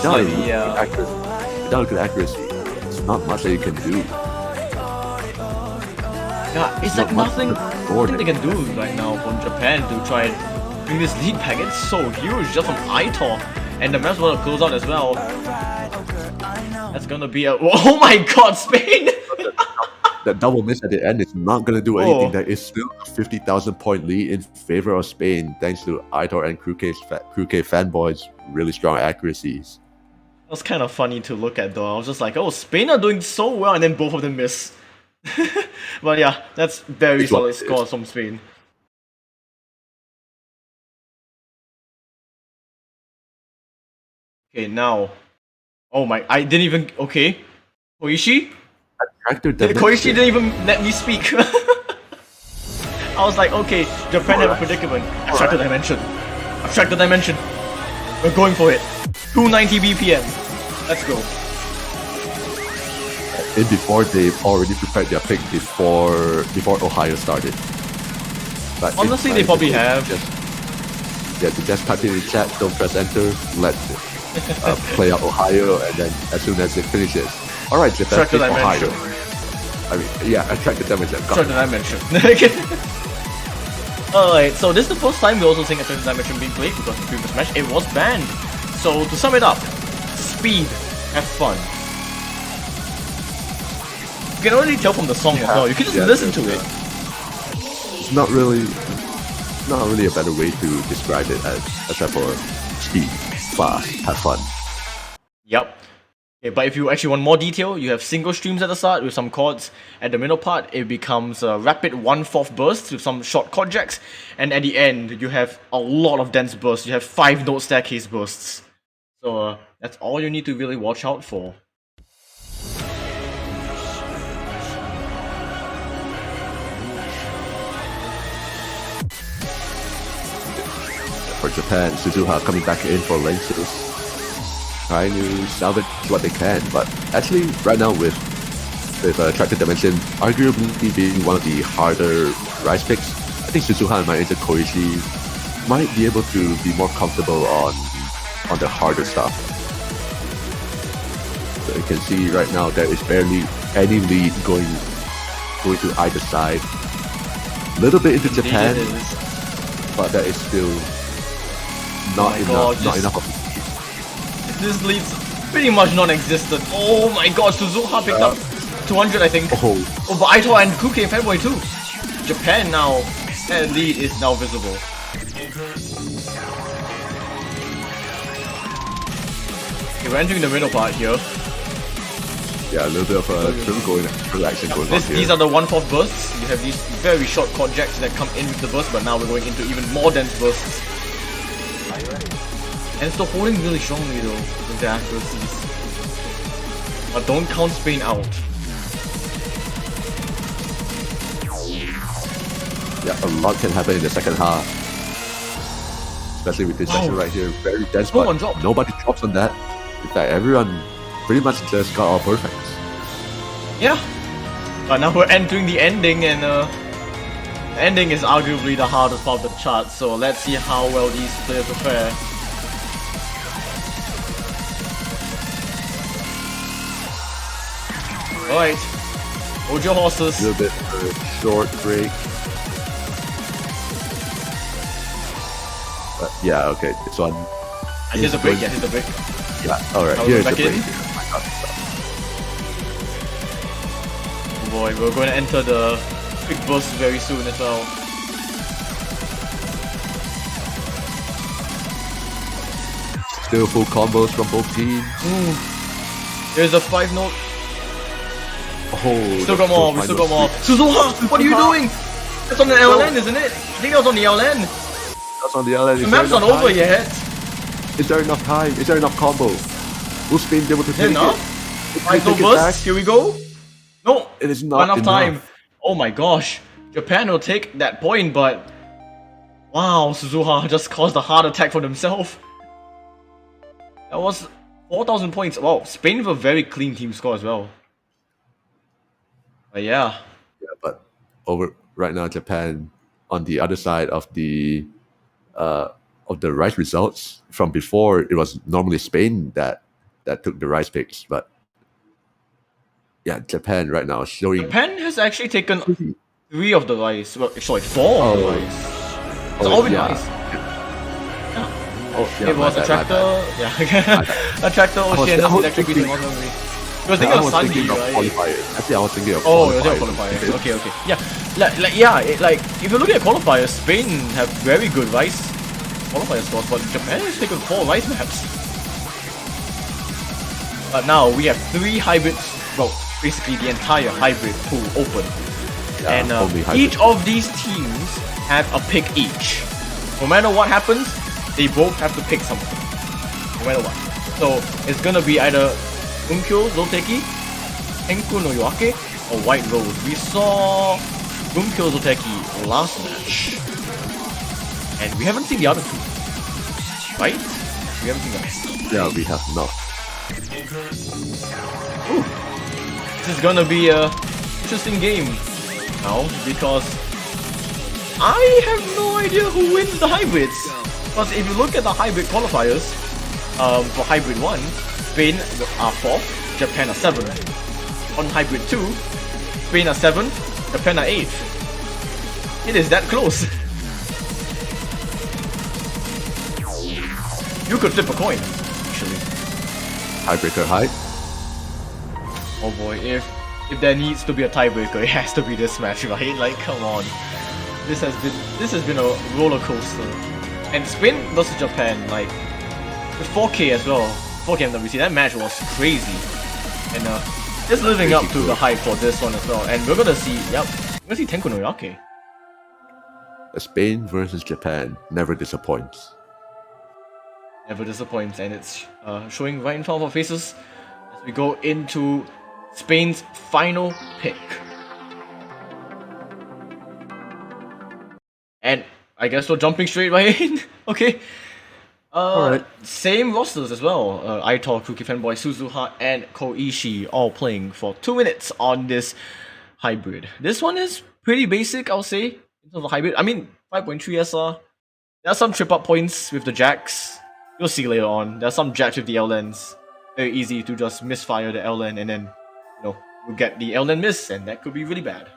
good accuracy, it's not much that you can do. Yeah, it's like nothing they can do right now from Japan to try and bring this lead back. It's so huge just from Aito, and the match will close out as well. That's gonna be a oh my god, Spain! That double miss at the end is not gonna do anything. There is still a 50,000 point lead in favor of Spain thanks to Aito and Kuke Fanboy's really strong accuracies. It was kind of funny to look at though. I was just like, oh, Spain are doing so well, and then both of them miss. But yeah, that's very solid scores from Spain. Okay, now. Oh my, I didn't even. Okay. Koichi? Koichi didn't even let me speak. I was like, okay, Japan have a predicament. Abstract the dimension. Abstract the dimension. We're going for it. 290 BPM. Let's go. And before they've already prepared their pick before Ohio started. But honestly, they probably have. Just type in the chat, don't press enter, let play out Ohio, and then as soon as it finishes, alright, Japan pick Ohio. I mean, yeah, attract the dimension. Attract the dimension. Alright, so this is the first time we're also seeing Attract the Dimension being played because the previous match it was banned. So to sum it up, speed, have fun. You can already tell from the song as well. You can just listen to it. It's not really a better way to describe it except for speed, fast, have fun. Yep. Okay, but if you actually want more detail, you have single streams at the start with some chords. At the middle part, it becomes a rapid 1/4 bursts with some short chord jacks. And at the end, you have a lot of dense bursts. You have 5-note staircase bursts. So that's all you need to really watch out for. For Japan, Suzuha coming back in for lenses, trying to salvage what they can, but actually right now with Attracted Dimension arguably being one of the harder rise picks, I think Suzuha and my into Koichi might be able to be more comfortable on the harder stuff. So you can see right now there is barely any lead going to either side. Little bit into Japan, but that is still not enough of it. This lead's pretty much non-existent. Oh my god, Suzuha picked up 200 I think. Oh, but Aito and Kuke Fanboy too. Japan now, that lead is now visible. Okay, we're entering the middle part here. Yeah, a little bit of a triple action going on here. These are the 1/4 bursts. You have these very short chord jacks that come in with the burst, but now we're going into even more dense bursts. And it's still holding really strongly though, with the accuracies. But don't count Spain out. Yeah, a lot can happen in the second half. Especially with this section right here, very dense, but nobody drops on that. In fact, everyone pretty much just got all perfects. Yeah. But now we're entering the ending, and the ending is arguably the hardest part of the chart, so let's see how well these players prepare. Alright, hold your horses. A little bit of a short break. But yeah, okay, this one. And here's a break, yeah, here's a break. Yeah, alright, Now here's we're the back break. in. Oh boy, we're going to enter the big burst very soon as well. Still full combos from both teams. Here's a 5-note. Oh, Still got more, we still got more. Suzuha, what are you doing? That's on the LN, isn't it? I think that was on the LN. That's on the LN. The map's not over yet. Is there enough time? Is there enough combo? Will Spain be able to take Enough? it? Alright, no burst, here we go. No, It is not enough time. Oh my gosh, Japan will take that point, but wow, Suzuha just caused a heart attack for himself. That was 4,000 points. Wow, Spain with a very clean team score as well. But yeah. Yeah, but over right now, Japan on the other side of the rice results from before, it was normally Spain that took the rice picks, but yeah, Japan right now showing. Japan has actually taken 3 of the rice. Well, sorry, 4 of the rice. It's all been rice. Yeah. Oh, yeah, It was a tractor. Yeah, a tractor. Oceanus electric beating on memory. You were thinking of Sunday, right? Qualifiers. Actually, I was thinking of Oh, qualifiers. you're thinking of qualifiers. Okay. Yeah, if you look at qualifiers, Spain have very good rice qualifier scores, but Japan has taken 4 rice maps. But now we have 3 hybrids. Well, basically the entire hybrid pool open. Yeah, And only hybrid. each of these teams have a pick each. No matter what happens, they both have to pick something. No matter what. So it's gonna be either Gunkyo Zoteki, Tenku no Yoake, or White Rose. We saw Gunkyo Zoteki last match. And we haven't seen the other 2. Right? We haven't seen them. Yeah, we have not. This is gonna be a interesting game now, because I have no idea who wins the hybrids. Because if you look at the hybrid qualifiers, for hybrid 1, Spain are 4th, Japan are 7th. On hybrid 2, Spain are 7th, Japan are 8th. It is that close. You could flip a coin, actually. Tiebreaker hype. Oh boy, if there needs to be a tiebreaker, it has to be this match, right? Like, come on. This has been a roller coaster. And Spain versus Japan, like, with 4K as well, 4K MWC, that match was crazy. And just living up to the hype for this one as well. And we're gonna see, we're gonna see Tenku no Yake. Spain versus Japan never disappoints. Never disappoints, and it's showing right in front of our faces as we go into Spain's final pick. And I guess we're jumping straight right in. Okay. Alright. Same rosters as well. Aitor, Kuki Fanboy, Suzuha, and Koishi all playing for 2 minutes on this hybrid. This one is pretty basic, I'll say, in terms of hybrid. I mean, 5.3 SR. There are some trip up points with the jacks. You'll see later on. There are some jacks with the LNs. Very easy to just misfire the LN and then, you get the LN miss, and that could be really bad.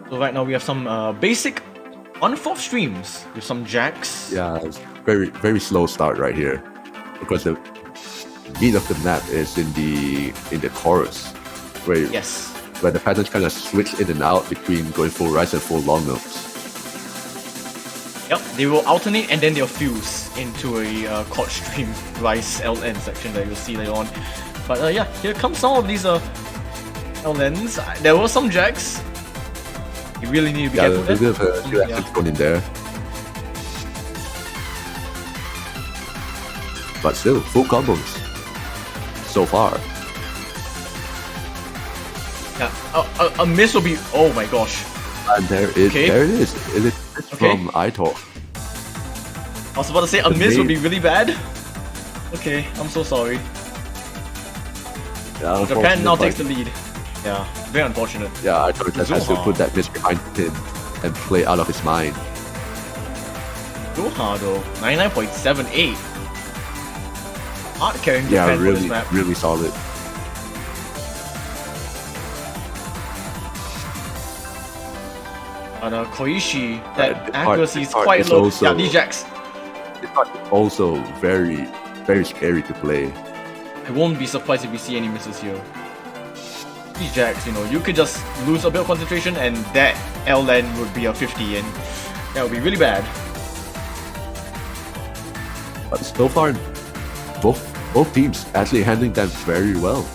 So right now we have some basic 1/4 streams with some jacks. Yeah, it's very, very slow start right here, because the meat of the map is in the chorus, where where the patterns kind of switch in and out between going full rice and full long notes. Yep, they will alternate and then they'll fuse into a chord stream rice LN section that you'll see later on. But yeah, here comes some of these LNs. There were some jacks. You really need to be careful. There's a bit of a few actions going in there. But still, full combos so far. Yeah, a miss will be. Oh my gosh. And there it is. It is from Aitor. I was about to say a miss would be really bad. Okay, I'm so sorry. Yeah, Japan now takes the lead. Yeah, very unfortunate. Yeah, Aitor just has to put that miss behind him and play out of his mind. Zuha though, 99.78. Hard carrying Japan for this map. Really solid. And Koishi, that accuracy is quite low. Also, yeah, these jacks. This part is also very, very scary to play. I won't be surprised if we see any misses here. These jacks, you know, you could just lose a bit of concentration and that L land would be a 50 and that would be really bad. But so far, both teams actually handling them very well.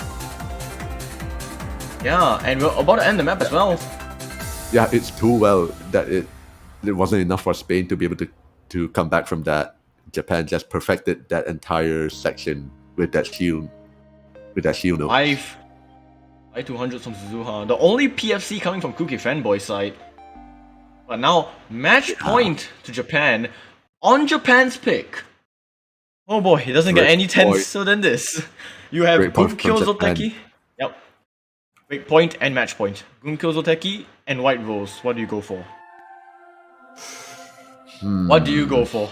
Yeah, and we're about to end the map as well. Yeah, it's too well that it wasn't enough for Spain to be able to come back from that. Japan just perfected that entire section with that shield. Note. 200s from Suzuha. The only PFC coming from Kuki fanboy side. But now, match point to Japan on Japan's pick. Oh boy, it doesn't get any tenser than this. You have Gunkyo Zoteki. Yep. Break point and match point. Gunkyo Zoteki and White Rose. What do you go for? What do you go for?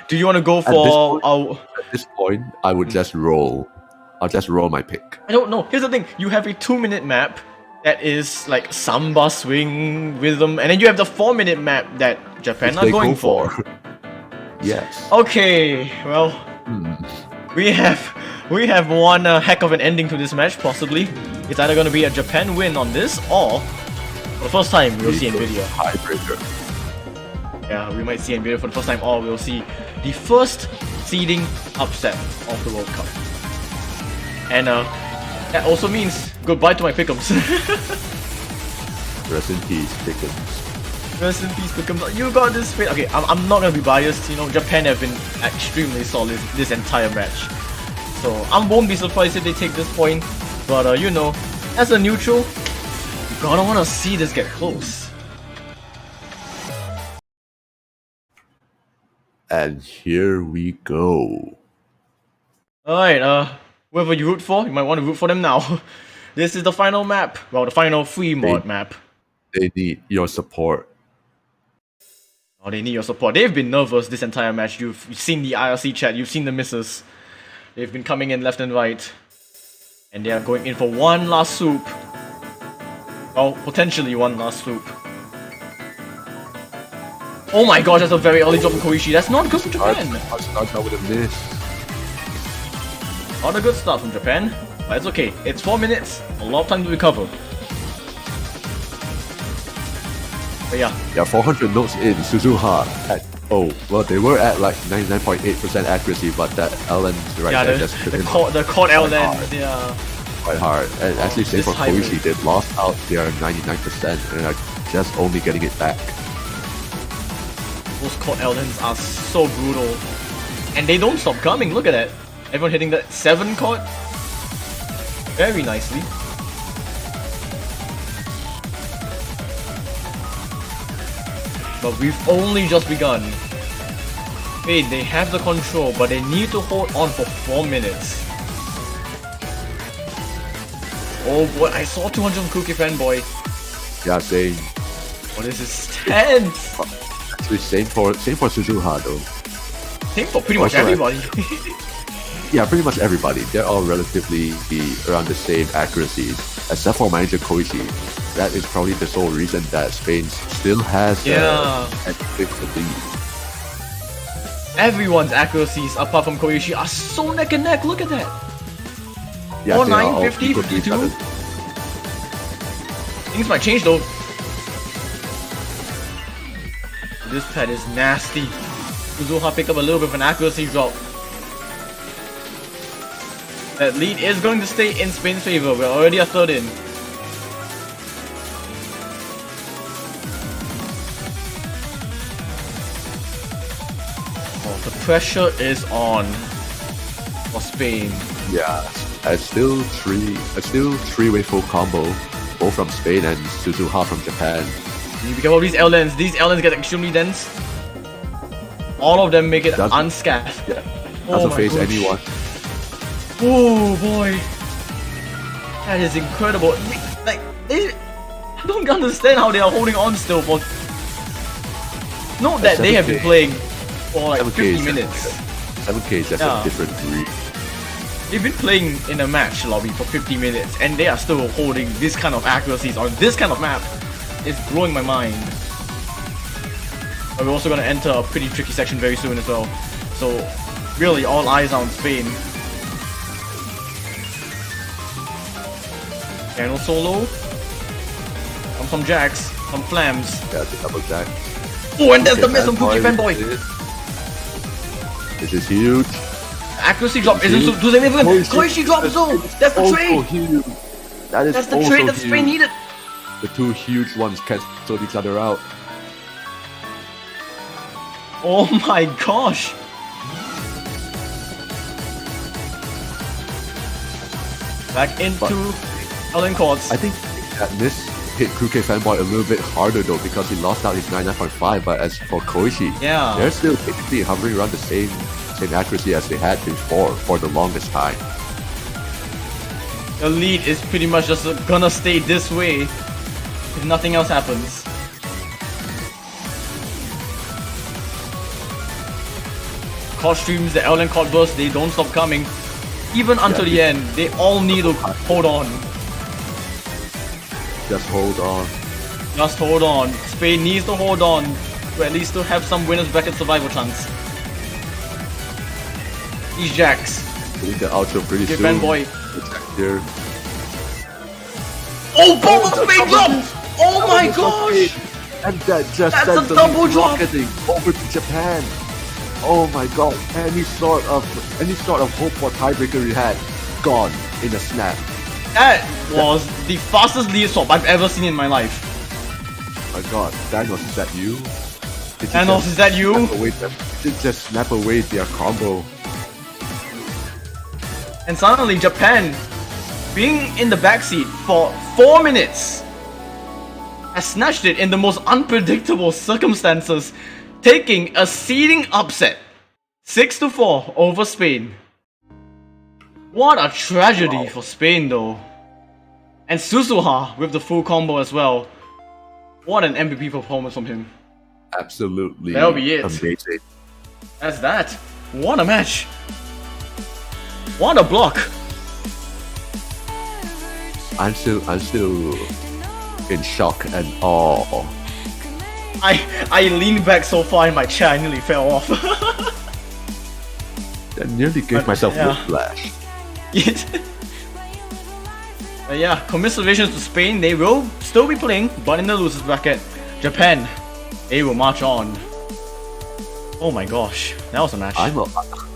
Do you want to go for... At this point, I would just roll. I'll just roll my pick. I don't know. Here's the thing. You have a 2-minute map that is like samba swing rhythm, and then you have the 4-minute map that Japan are going for. Yes. Okay, well, we have one heck of an ending to this match, possibly. It's either going to be a Japan win on this, or for the first time we'll see Nvidia. Tiebreaker. Yeah, we might see Nvidia for the first time, or we'll see the first seeding upset of the World Cup. And that also means goodbye to my pick'ems. Rest in peace, pick'ems. Rest in peace, pick'ems. You got this fit. Okay, I'm not gonna be biased. You know, Japan have been extremely solid this entire match, so I won't be surprised if they take this point. But you know, as a neutral, you gotta wanna see this get close. And here we go. Alright, whoever you root for, you might want to root for them now. This is the final map. Well, the final free mod map. They need your support. Oh, they need your support. They've been nervous this entire match. You've seen the IRC chat, you've seen the misses. They've been coming in left and right. And they are going in for one last swoop. Well, potentially one last swoop. Oh my gosh, that's a very early drop from Koishi. That's not good from Japan. I'll start out with a miss. Not a good start from Japan, but it's okay. It's 4 minutes, a lot of time to recover. But yeah. 400 notes in, Suzuha at, they were at like 99.8% accuracy, but that LN right there just couldn't. The caught LN, yeah. Quite hard. And actually, same for Koishi, they lost out their 99% and are just only getting it back. Those caught LNs are so brutal. And they don't stop coming, look at that. Everyone hitting that 7 caught very nicely. But we've only just begun. Hey, they have the control, but they need to hold on for 4 minutes. Oh boy, I saw 200 on Cookie Fanboy. Yeah, same. Oh, this is tense. Actually, same for Suzuha though. Same for pretty much everybody. Yeah, pretty much everybody. They're all relatively around the same accuracy, except for manager Koichi. That is probably the sole reason that Spain still has the lead. Everyone's accuracies, apart from Koichi, are so neck and neck. Look at that. Yeah, 49, 50, 52. Things might change though. This pet is nasty. Suzuha picked up a little bit of an accuracy drop. That lead is going to stay in Spain's favor. We're already a third in. Oh, the pressure is on for Spain. Yeah, it's still three-way full combo, both from Spain and Suzuha from Japan. Be careful of these L-lands. These L-lands get extremely dense. All of them make it unscathed. Yeah. Oh Doesn't my face gosh. anyone. Oh boy. That is incredible. Like, I don't understand how they are holding on still for... Note that they have been playing for like 50 minutes. 7K is just a different breed. They've been playing in a match lobby for 50 minutes and they are still holding this kind of accuracies on this kind of map. It's blowing my mind. But we're also going to enter a pretty tricky section very soon as well. So really all eyes are on Spain. Channel solo. Some jacks, some flams. Yeah, the double jack. Oh, and there's the miss from Cookie Fanboy. This is huge. Accuracy drop isn't so too significant. Koichi drops though. That's the trade. Huge. That's the trade that Spain needed. The two huge ones cancel each other out. Oh my gosh. Back into Ellen Courts. I think that this hit Kuke Fanboy a little bit harder though because he lost out his 99.5, but as for Koichi, they're still basically hovering around the same accuracy as they had before for the longest time. The lead is pretty much just gonna stay this way if nothing else happens. Costumes, the Ellen Court burst, they don't stop coming. Even until the end, they all need to hold on. Just hold on. Just hold on. Spain needs to hold on to at least to have some winners bracket survival chance. These jacks. Getting the outro pretty soon. Fanboy. Here. Oh, both of Spain dropped! Oh my gosh! And that just That's sent a double drop! rocketing over to Japan. Oh my god! Any sort of hope for tiebreaker we had, gone in a snap. That was the fastest lead swap I've ever seen in my life. My god, Thanos, is that you? Thanos, is that you? Did just snap away their combo. And suddenly Japan, being in the backseat for 4 minutes, has snatched it in the most unpredictable circumstances, taking a seeding upset, 6-4 over Spain. What a tragedy for Spain though. And Suzuha with the full combo as well. What an MVP performance from him. Absolutely. That'll be it. Amazing. That's that. What a match. What a block. I'm still in shock and awe. I leaned back so far in my chair I nearly fell off. I nearly gave myself yeah. whiplash. Yeah, commiserations to Spain. They will still be playing, but in the losers bracket. Japan, they will march on. Oh my gosh, that was a match.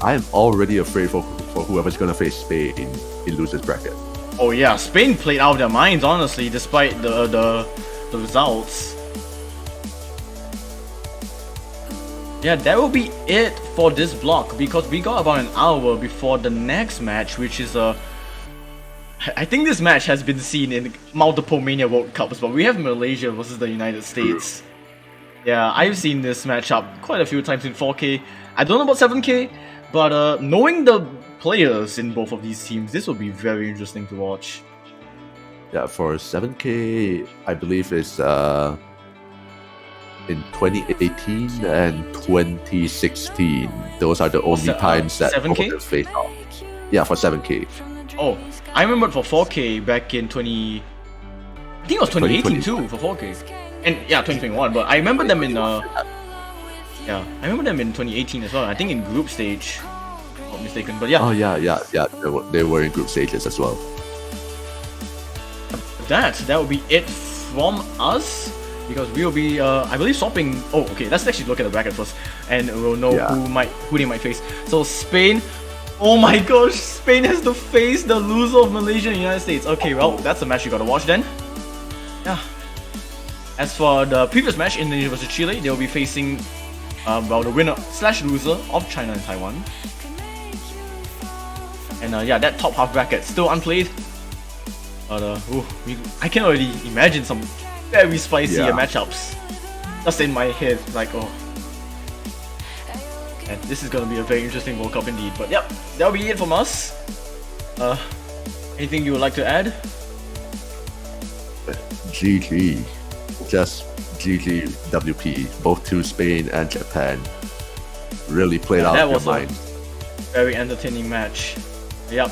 I'm already afraid for whoever's gonna face Spain in losers bracket. Oh yeah, Spain played out of their minds honestly, despite the results. Yeah, that will be it for this block because we got about an hour before the next match, which is I think this match has been seen in multiple Mania World Cups, but we have Malaysia versus the United States. Yeah, I've seen this matchup quite a few times in 4K. I don't know about 7K, but knowing the players in both of these teams, this will be very interesting to watch. Yeah, for 7K, I believe it's in 2018 and 2016. Those are the only times that 7K? face off. Yeah, for 7K. Oh, I remember for 4K back in I think it was 2018 too for 4K. And yeah, 2021, but I remember them in yeah, I remember them in 2018 as well. I think in group stage. Not mistaken, but yeah. Oh yeah. They were in group stages as well. That will be it from us. Because we'll be, I believe, swapping. Oh, okay. Let's actually look at the bracket first, and we'll know who they might face. So Spain. Oh my gosh, Spain has to face the loser of Malaysia and the United States. Okay, well, that's a match you gotta watch then. Yeah. As for the previous match, Indonesia versus Chile, they'll be facing, well, the winner / loser of China and Taiwan. And yeah, that top half bracket still unplayed. But I can already imagine some very spicy matchups. just in my head, like, oh. And this is gonna be a very interesting World Cup indeed. But yep, that'll be it from us. Anything you would like to add? GG. Just GG WP. Both to Spain and Japan. Really played out that your was mind. Very entertaining match. Yep,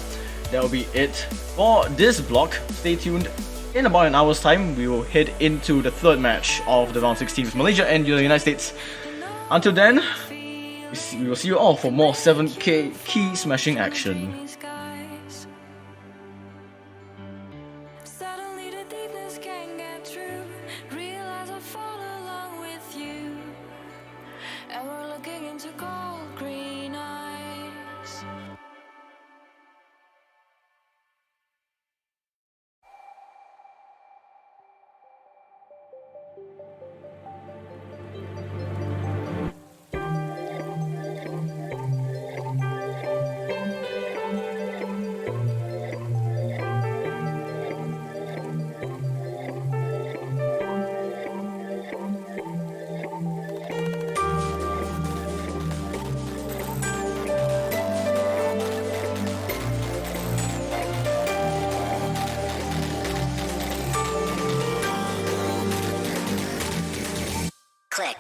that'll be it for this block. Stay tuned. In about an hour's time, we will head into the third match of the round 16 with Malaysia and the United States. Until then, we will see you all for more 7K key smashing action. Suddenly the deepness can get through. Realize I fall along with you, and we're looking into cold green eyes. Click.